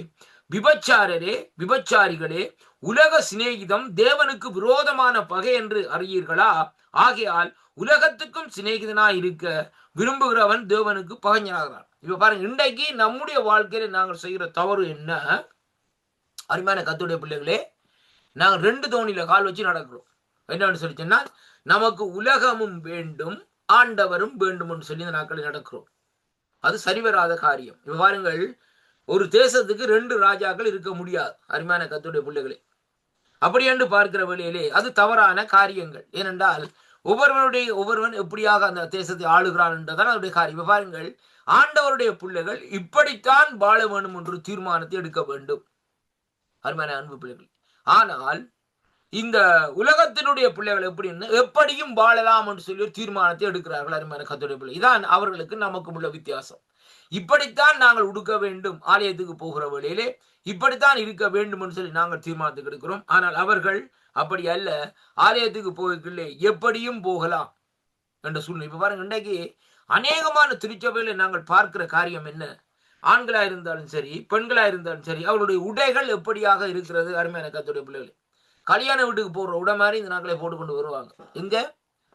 விபச்சாரிகளே, உலக சிநேகிதம் தேவனுக்கு விரோதமான பகை என்று அறியீர்களா? ஆகையால் உலகத்துக்கும் சிநேகிதனாய் இருக்க விரும்புகிறவன் தேவனுக்கு பகைஞனாகிறான். இப்ப பாருங்க, இன்றைக்கு நம்முடைய வாழ்க்கையில நாங்கள் செய்கிற தவறு என்ன? அருமையான கர்த்தருடைய பிள்ளைகளே, நாங்கள் 2 தோணியில கால் வச்சு நடக்கிறோம். என்னன்னு சொல்லி சொன்னால், நமக்கு உலகமும் வேண்டும், ஆண்டவரும் வேண்டும் என்று சொல்லி இந்த நாட்களில் நடக்கிறோம். அது சரிவராத காரியம். இப்ப பாருங்கள், ஒரு தேசத்துக்கு 2 ராஜாக்கள் இருக்க முடியாது, அருமையான கர்த்தருடைய பிள்ளைகளே. அப்படி என்று பார்க்கிற வழியிலே அது தவறான காரியங்கள். ஏனென்றால் ஒவ்வொருவன் எப்படியாக அந்த தேசத்தை ஆளுகிறான் என்றதான் அவருடைய காரியம். இப்ப பாருங்கள், ஆண்டவருடைய பிள்ளைகள் இப்படித்தான் வாழ வேண்டும் என்று தீர்மானத்தை எடுக்க வேண்டும், அருமையான அன்பு பிள்ளைகள். ஆனால் இந்த உலகத்தினுடைய பிள்ளைகள் எப்படியும் வாழலாம் என்று சொல்லி ஒரு தீர்மானத்தை எடுக்கிறார்கள், அருமையான கர்த்தருடைய பிள்ளை. இதான் அவர்களுக்கு நமக்கும் உள்ள வித்தியாசம். இப்படித்தான் நாங்கள் உடுக்க வேண்டும், ஆலயத்துக்கு போகிற வழியிலே இப்படித்தான் இருக்க வேண்டும் என்று சொல்லி நாங்கள் தீர்மானத்துக்கு எடுக்கிறோம். ஆனால் அவர்கள் அப்படி அல்ல, ஆலயத்துக்கு போகவில்லை, எப்படியும் போகலாம் என்ற சூழ்நிலை. இப்ப பாருங்க, இன்றைக்கு அநேகமான திருச்சபையில நாங்கள் பார்க்கிற காரியம் என்ன? ஆண்களா இருந்தாலும் சரி, பெண்களா இருந்தாலும் சரி, அவருடைய உடைகள் எப்படியாக இருக்கிறது, அருமையான கர்த்தருடைய பிள்ளைகள். கல்யாண வீட்டுக்கு போடுற உடை மாதிரி இந்த நாட்களை போட்டுக்கொண்டு வருவாங்க. எங்க?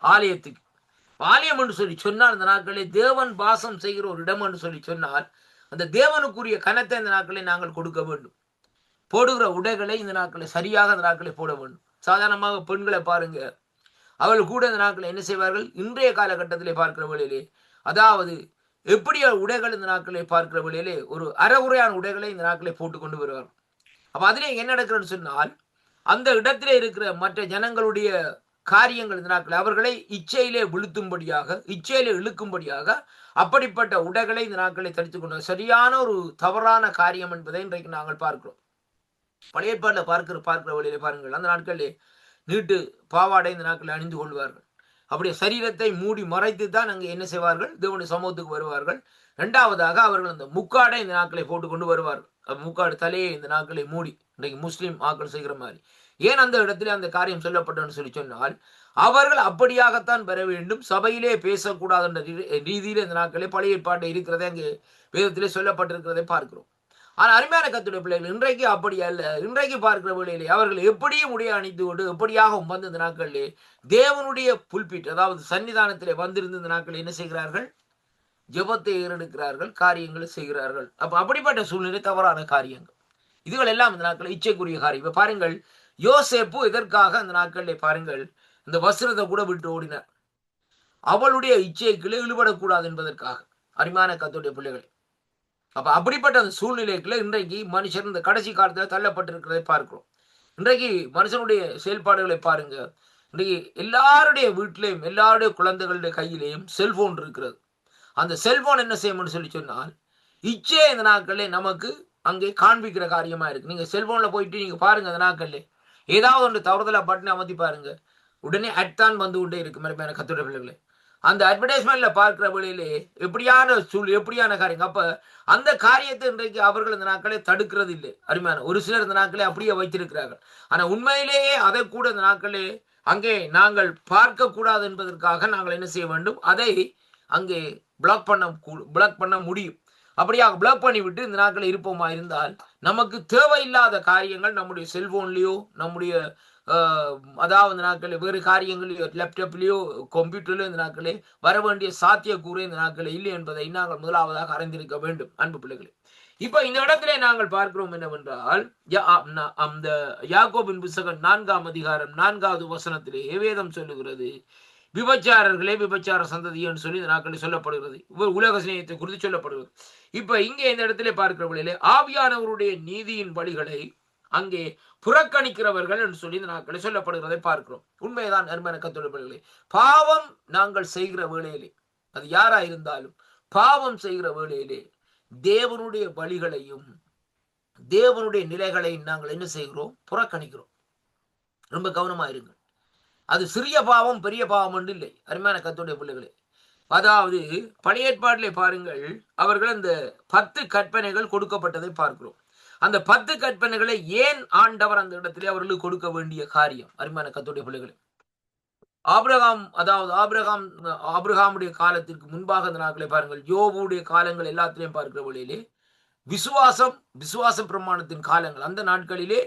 ஆலயத்துக்கு. ஆலயம் என்று சொல்லி சொன்னால் இந்த நாட்களை தேவன் வாசம் செய்கிற ஒரு இடம் என்று சொல்லி சொன்னால் அந்த தேவனுக்குரிய கனத்தை இந்த நாட்களை நாங்கள் கொடுக்க வேண்டும். போடுகிற உடைகளை இந்த நாட்களை சரியாக இந்த நாட்களை போட வேண்டும். சாதாரணமாக பெண்களை பாருங்க, அவர்கள் கூட இந்த நாட்களை என்ன செய்வார்கள்? இன்றைய காலகட்டத்திலே பார்க்கிற வழியிலே, அதாவது எப்படி உடைகள் இந்த நாட்களை பார்க்கிற வழியிலே ஒரு அறகுறையான உடைகளை இந்த நாட்களை போட்டு கொண்டு வருவார்கள். அப்ப அதிலே என்ன நடக்கிறதுன்னு சொன்னால், அந்த இடத்திலே இருக்கிற மற்ற ஜனங்களுடைய காரியங்கள் இந்த நாட்கள் அவர்களை இச்சையிலே விழுத்தும்படியாக, இச்சையிலே இழுக்கும்படியாக அப்படிப்பட்ட உடைகளை இந்த நாட்களை தடுத்துக் கொண்ட சரியான ஒரு தவறான காரியம் என்பதை இன்றைக்கு நாங்கள் பார்க்கிறோம். பழைய ஏற்பாட்டில் பார்க்கிற வழியிலே பாருங்கள், அந்த நாட்களிலே நீட்டு பாவாடை இந்த நாட்களை அணிந்து கொள்வார்கள். அப்படியே சரீரத்தை மூடி மறைத்து தான் அங்கே என்ன செய்வார்கள், தேவனுடைய சமூகத்துக்கு வருவார்கள். இரண்டாவதாக அவர்கள் அந்த முக்காடை இந்த நாட்களை போட்டுக்கொண்டு வருவார்கள். முக்காடு தலையை இந்த நாட்களை மூடி, இன்றைக்கு முஸ்லீம் ஆக்கள் செய்கிற மாதிரி. ஏன் அந்த இடத்துல அந்த காரியம் சொல்லப்பட்டன்னு சொல்லி சொன்னால், அவர்கள் அப்படியாகத்தான் பெற வேண்டும், சபையிலே பேசக்கூடாது என்ற ரீதியில் இந்த நாட்களே பழைய ஏற்பாட்டை இருக்கிறதே அங்கே வேதத்திலே சொல்லப்பட்டிருக்கிறதை பார்க்கிறோம். ஆனால் அருமையான கர்த்தருடைய பிள்ளைகள், இன்றைக்கு அப்படி அல்ல. இன்றைக்கு பார்க்கிற வேளையிலே அவர்கள் எப்படியும் உடைய அணிந்து கொண்டு எப்படியாக வந்து இந்த நாட்களிலே தேவனுடைய புல்பிட், அதாவது சன்னிதானத்திலே வந்திருந்து இந்த நாட்கள் என்ன செய்கிறார்கள், ஜெபத்தை ஏறெடுக்கிறார்கள், காரியங்களை செய்கிறார்கள். அப்ப அப்படிப்பட்ட சூழ்நிலை தவறான காரியங்கள். இதுகள் எல்லாம் இந்த நாட்கள் இச்சைக்குரிய காரியம். இப்ப பாருங்கள், யோசேப்பு எதற்காக அந்த நாட்களிலே பாருங்கள் இந்த வஸ்திரத்தை கூட விட்டு ஓடினார், அவளுடைய இச்சைக்குள்ளே இழுபடக்கூடாது என்பதற்காக. அருமையான கர்த்தருடைய பிள்ளைகளை, அப்ப அப்படிப்பட்ட அந்த சூழ்நிலைக்குள்ள இன்றைக்கு மனுஷன் இந்த கடைசி காலத்தில் தள்ளப்பட்டிருக்கிறதை பார்க்கிறோம். இன்றைக்கு மனுஷனுடைய செயல்பாடுகளை பாருங்க. இன்றைக்கு எல்லாருடைய வீட்டிலையும் எல்லாருடைய குழந்தைகளுடைய கையிலையும் செல்போன் இருக்கிறது. அந்த செல்போன் என்ன செய்யணும்னு சொல்லி சொன்னால், இச்சையை இந்த நாட்களே நமக்கு அங்கே காண்பிக்கிற காரியமா இருக்கு. நீங்க செல்போன்ல போயிட்டு நீங்க பாருங்க, அந்த நாட்கள்ல ஏதாவது ஒன்று தவறுதலா பட்டனை அமர்த்தி பாருங்க, உடனே அட் தான் வந்து கொண்டே இருக்கு. மறுமையான கர்த்தருடைய பிள்ளைகளே, அந்த அட்வர்டைஸ்மெண்ட்ல பார்க்கிற வழியிலே எப்படியான காரியம். அப்ப அந்த காரியத்தை இன்றைக்கு அவர்கள் இந்த நாட்களே தடுக்கிறது இல்லை. அருமையான ஒரு சிலர் இந்த நாட்களே அப்படியே வைத்திருக்கிறார்கள். ஆனா உண்மையிலேயே அதை கூட இந்த நாட்களே அங்கே நாங்கள் பார்க்க கூடாது என்பதற்காக நாங்கள் என்ன செய்ய வேண்டும், அதை அங்கே பிளாக் பண்ண முடியும். அப்படியாக பிளாக் பண்ணிவிட்டு இந்த நாட்களில் இருப்போமா இருந்தால், நமக்கு தேவையில்லாத காரியங்கள் நம்முடைய செல்போன்லயோ நம்முடைய அதாவது நாட்களில் வேறு காரியங்களையோ லேப்டாப்லேயோ கம்ப்யூட்டர்லையோ இந்த நாட்களே வர வேண்டிய சாத்தியக்கூறு இந்த நாட்களில் இல்லை என்பதை நாங்கள் முதலாவதாக அறிந்திருக்க வேண்டும். அன்பு பிள்ளைகளே, இப்ப இந்த இடத்திலே நாங்கள் பார்க்கிறோம் என்னவென்றால், அந்த யாக்கோபின் புத்தகம் 4ஆம் அதிகாரம் 4வது வசனத்திலே வேதம் சொல்லுகிறது, விபச்சாரர்களே விபச்சார சந்ததின்னு சொல்லி இந்த நாட்களில் சொல்லப்படுகிறது. உலக சிநேகத்தை குறித்து சொல்லப்படுகிறது. இப்ப இங்கே இந்த இடத்திலே பார்க்கிற வழியிலே ஆவியானவருடைய நீதியின் வழிகளை அங்கே புறக்கணிக்கிறவர்கள் என்று சொல்லி இந்த நாட்களில் சொல்லப்படுகிறதை பார்க்கிறோம். உண்மைதான் அருமையான கர்த்தருடைய பிள்ளைகளே, பாவம் நாங்கள் செய்கிற வேளையிலே, அது யாரா இருந்தாலும் பாவம் செய்கிற வேளையிலே தேவனுடைய வழிகளையும் தேவனுடைய நிலைகளையும் நாங்கள் என்ன செய்கிறோம், புறக்கணிக்கிறோம். ரொம்ப கவனமா இருங்கள். அது சிறிய பாவம் பெரிய பாவம் என்று இல்லை. அருமையான கர்த்தருடைய பிள்ளைகளே, அதாவது பழைய ஏற்பாட்டிலே பாருங்கள், அவர்கள் அந்த 10 கற்பனைகள் கொடுக்கப்பட்டதை பார்க்கிறோம். அந்த 10 கற்பனைகளை ஏன் ஆண்டவர் அந்த இடத்திலே அவர்களுக்கு கொடுக்க வேண்டிய காரியம்? அருமையான கர்த்தருடைய பிள்ளைகளே, ஆபிரகாமுடைய காலத்திற்கு முன்பாக அந்த நாட்களை பாருங்கள், யோபுடைய காலங்கள் எல்லாத்திலையும் பார்க்கிற வழியிலே விசுவாச பிரமாணத்தின் காலங்கள், அந்த நாட்களிலே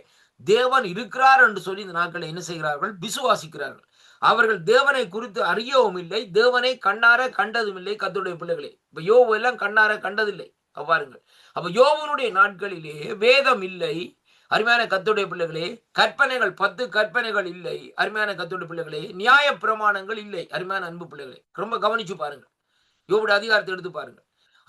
தேவன் இருக்கிறார் என்று சொல்லி இந்த நாட்களை என்ன செய்கிறார்கள், விசுவாசிக்கிறார்கள். அவர்கள் தேவனை குறித்து அறியவும் இல்லை, தேவனை கண்ணார கண்டதும் இல்லை. கர்த்தருடைய பிள்ளைகளே, இப்ப யோபு எல்லாம் கண்ணார கண்டதில்லை. அவ்வாறுங்கள். அப்ப யோபுனுடைய நாட்களிலே வேதம் இல்லை. அருமையான கர்த்தருடைய பிள்ளைகளே, கற்பனைகள் 10 கற்பனைகள் இல்லை. அருமையான கர்த்தருடைய பிள்ளைகளே, நியாய பிரமாணங்கள் இல்லை. அருமையான அன்பு பிள்ளைகளே, ரொம்ப கவனிச்சு பாருங்க, யோபுடைய அதிகாரத்தை எடுத்து பாருங்க.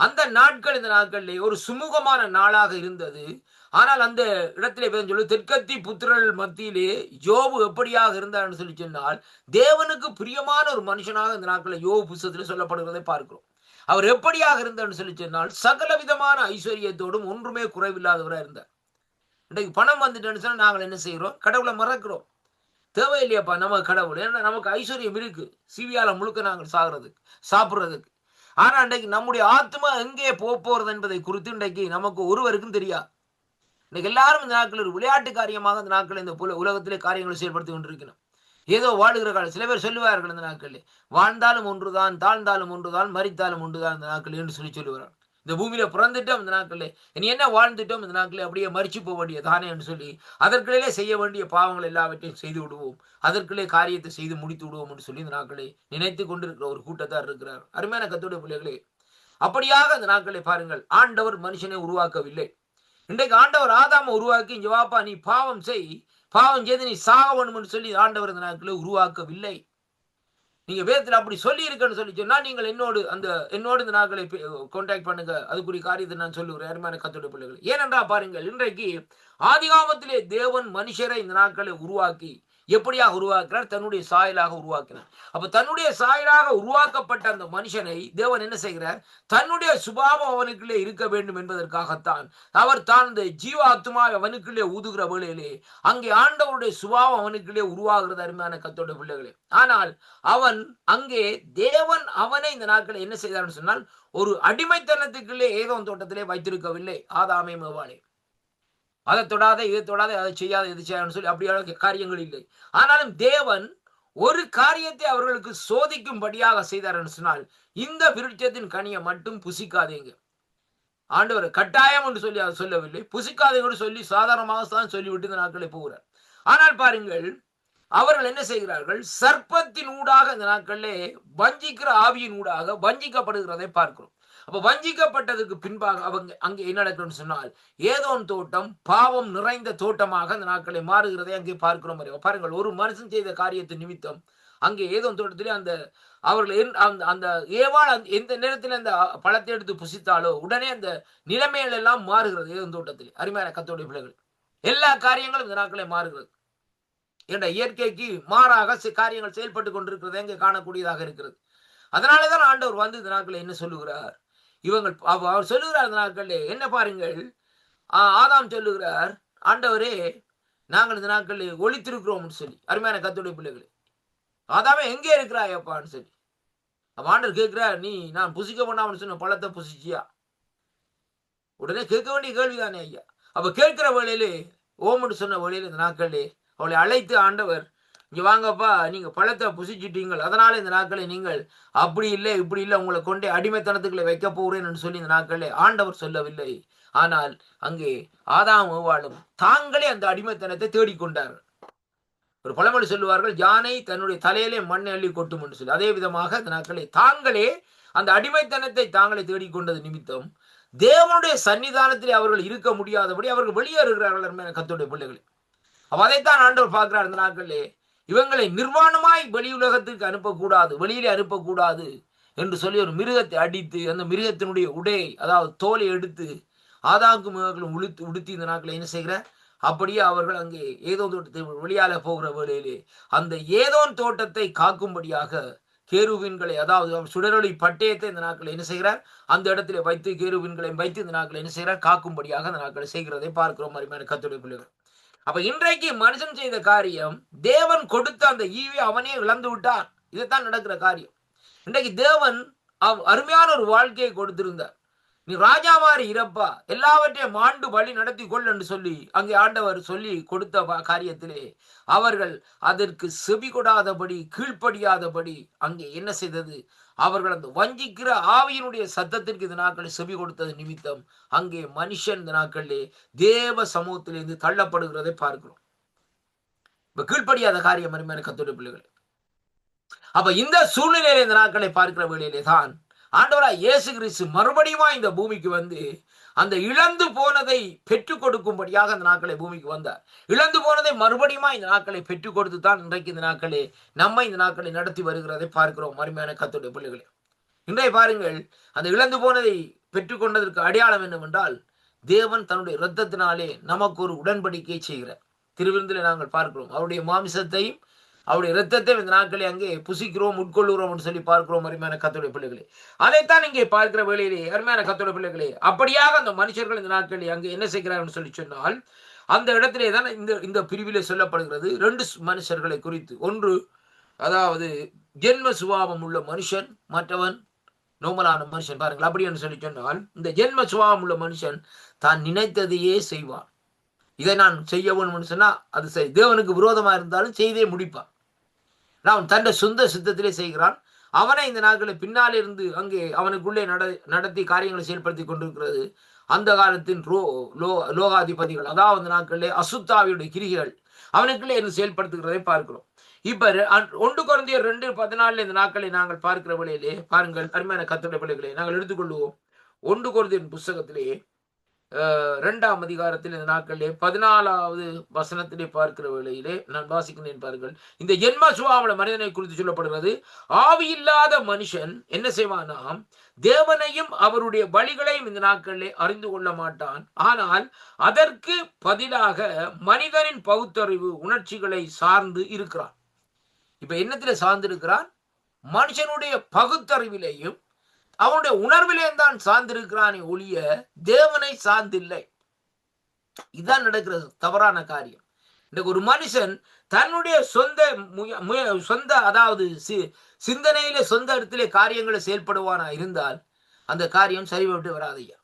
அந்த நாட்கள் இந்த நாட்களிலே ஒரு சுமூகமான நாளாக இருந்தது. ஆனால் அந்த இடத்திலே சொல்லி தெற்கத்தி புத்திரர்கள் மத்தியிலே யோபு எப்படியாக இருந்தார்னு சொல்லி சொன்னால், தேவனுக்கு பிரியமான ஒரு மனுஷனாக இந்த நாட்களில் யோபு புத்தகத்திலே சொல்லப்படுகிறதை பார்க்கிறோம். அவர் எப்படியாக இருந்தார்னு சொல்லி சொன்னால், சகல விதமான ஐஸ்வர்யத்தோடும் ஒன்றுமே குறைவில்லாதவராக இருந்தார். இன்றைக்கு பணம் வந்துட்டேன்னு சொன்னா நாங்கள் என்ன செய்கிறோம், கடவுளை மறக்கிறோம். தேவையில்லையாப்பா நம்ம கடவுள், ஏன்னா நமக்கு ஐஸ்வர்யம் இருக்கு, சிவியால முழுக்க நாங்கள் சாப்பிடுறதுக்கு. ஆனா இன்றைக்கு நம்முடைய ஆத்மா எங்கே போறது என்பதை குறித்து இன்றைக்கு நமக்கு ஒருவருக்கும் தெரியாது. இன்னைக்கு எல்லாரும் இந்த நாட்கள் ஒரு விளையாட்டு காரியமாக இந்த நாட்கள் இந்த உலகத்திலே காரியங்களை செயல்படுத்தி கொண்டிருக்கணும். ஏதோ வாழுகிற காலம். சில பேர் சொல்லுவார்கள் இந்த நாட்களில், வாழ்ந்தாலும் ஒன்றுதான், தாழ்ந்தாலும் ஒன்றுதான், மரித்தாலும் ஒன்றுதான் இந்த நாட்கள் என்று சொல்லுவார்கள். இந்த பூமியில பிறந்துட்டோம் இந்த நாட்களில், இனி என்ன வாழ்ந்துட்டோம் இந்த நாட்களில், அப்படியே மறிச்சு போக வேண்டிய தானே என்று சொல்லி அதற்கிடையிலே செய்ய வேண்டிய பாவங்கள் எல்லாவற்றையும் செய்து விடுவோம், அதற்குள்ளே காரியத்தை செய்து முடித்து விடுவோம் என்று சொல்லி இந்த நாட்களை நினைத்து கொண்டிருக்கிற ஒரு கூட்டத்தார் இருக்கிறார். அருமையான கர்த்தருடைய பிள்ளைகளே, அப்படியாக இந்த நாட்களை பாருங்கள், ஆண்டவர் மனுஷனை உருவாக்கவில்லை. இன்றைக்கு ஆண்டவர் ஆதாம உருவாக்கி, இங்க வாப்பா நீ பாவம் செய்து நீ சாக வேணும்னு சொல்லி ஆண்டவர் இந்த நாட்களை உருவாக்கவில்லை. நீங்க வேதத்தில் அப்படி சொல்லி இருக்குன்னு சொல்லி சொன்னா, நீங்கள் என்னோடு இந்த நாட்களை கான்டாக்ட் பண்ணுங்க, அதுக்குரிய காரியத்தை நான் சொல்லுகிறேன். அருமையான கர்த்தருடைய பிள்ளைகள், ஏனென்றா பாருங்கள், இன்றைக்கு ஆதிகாமத்திலே தேவன் மனுஷரை இந்த நாட்களை உருவாக்கி எப்படியாக உருவாக்குறார்? தன்னுடைய சாயலாக உருவாக்கினார். அப்ப தன்னுடைய சாயலாக உருவாக்கப்பட்ட அந்த மனுஷனை தேவன் என்ன செய்கிறார்? தன்னுடைய சுபாவம் அவனுக்குள்ளே இருக்க வேண்டும் என்பதற்காகத்தான் அவர் தான் இந்த ஜீவ ஆத்துமா அவனுக்குள்ளே ஊதுகிற வேளையிலே அங்கே ஆண்டவருடைய சுபாவம் அவனுக்குள்ளே உருவாகிறது. அருமையான கர்த்தருடைய பிள்ளைகளே, ஆனால் அவன் அங்கே தேவன் அவனை இந்த நாட்களை என்ன செய்தார்னு சொன்னால் ஒரு அடிமைத்தனத்துக்குள்ளே ஏதோன் தோட்டத்திலே வைத்திருக்கவில்லை. ஆதாமையும் ஏவாளை அதை தொடாத, இதை தொடாத, அதை செய்யாத, இது செய்யாதுன்னு சொல்லி அப்படியான காரியங்கள் இல்லை. ஆனாலும் தேவன் ஒரு காரியத்தை அவர்களுக்கு சோதிக்கும்படியாக செய்தார் என்று சொன்னால், இந்த விருட்சத்தின் கனியை மட்டும் புசிக்காதீங்க. ஆண்டவர் கட்டாயம் என்று சொல்லி அதை சொல்லவில்லை, புசிக்காதீங்க சொல்லி சாதாரணமாக தான் சொல்லிவிட்டு இந்த நாட்களை போகிறார். ஆனால் பாருங்கள், அவர்கள் என்ன செய்கிறார்கள்? சர்ப்பத்தின் ஊடாக இந்த நாட்களிலே வஞ்சிக்கிற ஆவியின் ஊடாக வஞ்சிக்கப்படுகிறதை பார்க்கிறோம். அப்ப வஞ்சிக்கப்பட்டதுக்கு பின்பாக அவங்க அங்கே என்ன நடக்குன்னு சொன்னால், ஏதோன் தோட்டம் பாவம் நிறைந்த தோட்டமாக அந்த நாட்களை மாறுகிறதை அங்கே பார்க்கிறோம். பாருங்கள், ஒரு மனுஷன் செய்த காரியத்தின் நிமித்தம் அங்கே ஏதோன் தோட்டத்திலே அந்த அவர்கள் அந்த ஏவாள் எந்த நேரத்தில் அந்த பழத்தை எடுத்து புசித்தாலோ உடனே அந்த நிலைமைகள் எல்லாம் மாறுகிறது. ஏதோன் தோட்டத்தில் அருமையான கர்த்தருடைய பிள்ளைகள், எல்லா காரியங்களும் இந்த நாட்களை மாறுகிறது. என்ற இயற்கைக்கு மாறாக காரியங்கள் செயல்பட்டு கொண்டிருக்கிறது அங்கே காணக்கூடியதாக இருக்கிறது. அதனாலதான் ஆண்டவர் வந்து இந்த நாட்களை என்ன சொல்லுகிறார்? அவர் சொல்லுகிறார் இந்த நாட்களிலே என்ன பாருங்கள், ஆதாம் சொல்லுகிறார், ஆண்டவரே நாங்கள் இந்த நாட்களில் ஒளித்திருக்கிறோம் சொல்லி. அருமையான கர்த்தருடைய பிள்ளைகளே, ஆதாமே எங்கே இருக்கிறாயப்பான்னு சொல்லி ஆண்டவர் கேட்கிறார், நீ நான் புசிக்க வேண்டாம்னு சொன்ன பழத்தை புசிச்சியா? உடனே கேட்க வேண்டிய கேள்விதானே ஐயா. அப்ப கேட்கிற வேளையிலே ஓமன்னு சொன்ன வேளையில இந்த நாட்களிலே அவளை அழைத்து ஆண்டவர், இங்க வாங்கப்பா, நீங்க பழத்தை புசிச்சிட்டீங்கள், அதனால இந்த நாட்களை நீங்கள் அப்படி இல்லை இப்படி இல்லை உங்களை கொண்டே அடிமைத்தனத்துக்களை வைக்க போகிறேன்னு சொல்லி இந்த நாட்களே ஆண்டவர் சொல்லவில்லை. ஆனால் அங்கே ஆதாம் ஏவாளும் தாங்களே அந்த அடிமைத்தனத்தை தேடிக்கொண்டார்கள். ஒரு பழமொழி சொல்லுவார்கள், யானை தன்னுடைய தலையிலே மண்ணை அள்ளி கொட்டும் என்று சொல்லி. அதே விதமாக அந்த நாட்களை தாங்களே அந்த அடிமைத்தனத்தை தாங்களே தேடிக்கொண்டது நிமித்தம் தேவனுடைய சன்னிதானத்திலே அவர்கள் இருக்க முடியாதபடி அவர்கள் வெளியேறுகிறார்கள். கர்த்தருடைய பிள்ளைகளே, அப்ப அதைத்தான் ஆண்டவர் பார்க்கிறார் இந்த நாட்களிலே. இவங்களை நிர்வாணமாய் வெளி உலகத்திற்கு அனுப்பக்கூடாது, வெளியிலே அனுப்பக்கூடாது என்று சொல்லி ஒரு மிருகத்தை அடித்து அந்த மிருகத்தினுடைய உடை, அதாவது தோலை எடுத்து ஆதாமுக்கும் மகளும் உடுத்தி இந்த நாட்களை என்ன செய்கிறார்? அப்படியே அவர்கள் அங்கே ஏதோன் தோட்டத்தை வெளியால போகிற வேளையிலே அந்த ஏதோன் தோட்டத்தை காக்கும்படியாக கேருவின்களை, அதாவது சுடரொளி பட்டயத்தை இந்த நாட்களை என்ன செய்கிறார்? அந்த இடத்துல வைத்து கேருவின்களை வைத்து இந்த நாட்களை என்ன செய்கிறார்? காக்கும்படியாக அந்த நாட்களை செய்கிறதை பார்க்கிறோம். அருமையான கர்த்தருடைய பிள்ளைகள், அப்ப இன்றைக்கு மனுஷன் செய்த காரியம், தேவன் கொடுத்த அந்த ஈவை அவனே இழந்து விட்டான். இதுதான் நடக்கிற காரியம். இன்றைக்கு தேவன் அருமையான ஒரு வாழ்க்கையை கொடுத்திருந்தார். நீ ராஜா மாதிரி இருப்பா, எல்லாவற்றையும் ஆண்டு வழி நடத்தி கொள் என்று சொல்லி அங்கே ஆண்டவர் சொல்லி கொடுத்த காரியத்திலே அவர்கள் அதற்கு செவி கொடாதபடி, கீழ்ப்படியாதபடி அங்கே என்ன செய்தது? அவர்கள் அந்த வஞ்சிக்கிற ஆவியினுடைய சத்தத்திற்கு இந்த நாட்களில் செவி கொடுத்தது நிமித்தம் அங்கே மனுஷன் இந்த நாட்களிலே தேவ சமூகத்திலிருந்து தள்ளப்படுகிறதை பார்க்கிறோம். இப்ப கீழ்ப்படியாத காரியம் அருமையான கர்த்தருடைய பிள்ளைகளே. அப்ப இந்த சூழ்நிலையில இந்த நாட்களை பார்க்கிற வேளையிலே தான் ஆண்டவராய் இயேசு கிறிஸ்து மறுபடியும் இந்த பூமிக்கு வந்து அந்த இழந்து போனதை பெற்றுக் கொடுக்கும்படியாக இந்த நாட்களை பூமிக்கு வந்தார். இழந்து போனதை மறுபடியும் இந்த நாட்களை பெற்றுக் கொடுத்து தான் இன்றைக்கு இந்த நாட்களே நம்மை இந்த நாட்களை நடத்தி வருகிறதை பார்க்கிறோம். அருமையான கர்த்தருடைய பிள்ளைகளே, இன்றைய பாருங்கள், அந்த இழந்து போனதை பெற்றுக்கொண்டதற்கு அடையாளம் என்னவென்றால், தேவன் தன்னுடைய இரத்தத்தினாலே நமக்கு ஒரு உடன்படிக்கை செய்கிறார். திருவிருந்திலே நாங்கள் பார்க்கிறோம், அவருடைய மாமிசத்தையும் அவருடைய இரத்தத்தை இந்த நாட்களை அங்கே புசிக்கிறோம், உட்கொள்ளுகிறோம் என்று சொல்லி பார்க்கிறோம். அருமையான கர்த்தருடைய பிள்ளைகளே, அதைத்தான் இங்கே பார்க்கிற வேளையிலே அருமையான கர்த்தருடைய பிள்ளைகளே, அப்படியாக அந்த மனுஷர்கள் இந்த நாட்களில் அங்கே என்ன செய்கிறார்கள் சொல்லி சொன்னால், அந்த இடத்திலே தான் இந்த பிரிவிலே சொல்லப்படுகிறது ரெண்டு மனுஷர்களை குறித்து. ஒன்று அதாவது ஜென்ம சுபாவம் உள்ள மனுஷன், மற்றவன் நோமலான மனுஷன். பாருங்கள், அப்படி என்று சொல்லி சொன்னால், இந்த ஜென்ம சுபாவம் உள்ள மனுஷன் தான் நினைத்ததையே செய்வான். இதை நான் செய்ய வேணும்னு சொன்னா அது தேவனுக்கு விரோதமா இருந்தாலும் செய்தே முடிப்பான். அவன் தன்னுடைய சொந்த சித்தத்திலே செய்கிறான். அவனை இந்த நாட்களை பின்னாலே இருந்து அங்கே அவனுக்குள்ளே நடத்தி காரியங்களை செயல்படுத்தி கொண்டிருக்கிறது அந்த காலத்தின் லோகாதிபதிகள், அதாவது அந்த நாட்களிலே அசுத்தாவியுடைய கிரிகள் அவனுக்குள்ளே இருந்து செயல்படுத்துகிறதை பார்க்கிறோம். இப்ப 1 கொரிந்தியர் 2:14 இந்த நாட்களை நாங்கள் பார்க்கிற வேளையிலே பாருங்கள், அருமையான கர்த்தருடைய பிள்ளைகளே, நாங்கள் எடுத்துக்கொள்வோம் 1 கொரிந்தியர் புஸ்தகத்திலே 2ஆம் அதிகாரத்தில் இந்த நாட்களிலே 14வது வசனத்திலே பார்க்கிற வேளையிலே நான் வாசிக்கிறேன் பாருங்கள். இந்த ஜென்ம சுபாவ மனிதனை குறித்து சொல்லப்படுகிறது. ஆவி இல்லாத மனுஷன் என்ன செய்வானாம், தேவனையும் அவருடைய வழிகளையும் இந்த நாட்களிலே அறிந்து கொள்ள மாட்டான். ஆனால் அதற்கு பதிலாக மனிதனின் பகுத்தறிவு உணர்ச்சிகளை சார்ந்து இருக்கிறான். இப்ப என்னத்திலே சார்ந்து இருக்கிறான்? மனுஷனுடைய பகுத்தறிவிலேயும் அவனுடைய உணர்விலே தான் சார்ந்திருக்கிறானே ஒழிய தேவனை சார்ந்தில்லை. இதுதான் நடக்கிறது தவறான காரியம். இன்றைக்கு ஒரு மனுஷன் தன்னுடைய சொந்த அதாவது சிந்தனையிலே சொந்த இடத்திலே காரியங்களை செயல்படுவானா இருந்தால் அந்த காரியம் சரிபட்டு வராதையா.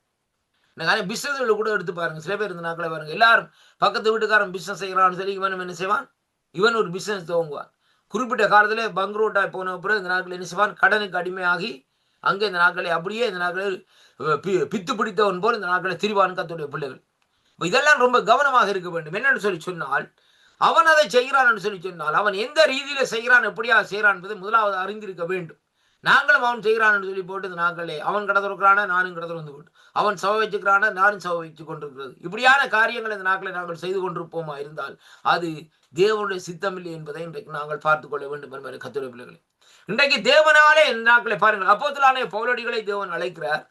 எனக்கு பிசினஸ் கூட எடுத்து பாருங்க. சில பேர் இருந்த நாட்களை பாருங்க, எல்லாரும் பக்கத்து வீட்டுக்காரன் பிசினஸ் செய்யறான்னு சொல்லி இவனும் என்ன செய்வான், இவன் ஒரு பிசினஸ் துவங்குவான். குறிப்பிட்ட காலத்திலே பங்க்ரோட்டா போன பிறகு இந்த நாட்கள் என்ன செய்வான், கடனுக்கு அடிமையாகி அங்கே இந்த நாட்களை அப்படியே இந்த நாட்களில் பித்து பிடித்தவன் போல் இந்த நாட்களை திரிவான் கர்த்தருடைய பிள்ளைகள். இதெல்லாம் ரொம்ப கவனமாக இருக்க வேண்டும். என்னன்னு சொல்லி சொன்னால், அவன் அதை செய்கிறான் சொல்லி சொன்னால் அவன் எந்த ரீதியில செய்கிறான், எப்படியா செய்கிறான் என்பதை முதலாவது அறிந்திருக்க வேண்டும். நாங்களும் அவன் செய்கிறான் சொல்லி போட்டு இந்த நாட்களே அவன் கடை திறக்கிறானா நானும் கடை திறந்து போட்டு, அவன் சவ வச்சுக்கிறானா நானும் சவ வச்சு கொண்டிருக்கிறது, இப்படியான காரியங்கள் இந்த நாட்களை நாங்கள் செய்து கொண்டிருப்போமா இருந்தால் அது தேவனுடைய சித்தமில்லை என்பதை இன்றைக்கு நாங்கள் பார்த்துக் கொள்ள வேண்டும் என்பதை கர்த்தருடைய பிள்ளைகளை. இன்றைக்கு தேவனாலே இந்த நாட்களை பாருங்கள், அப்போஸ்தலனாகிய பவுலடிகளை தேவன் அழைக்கிறார்,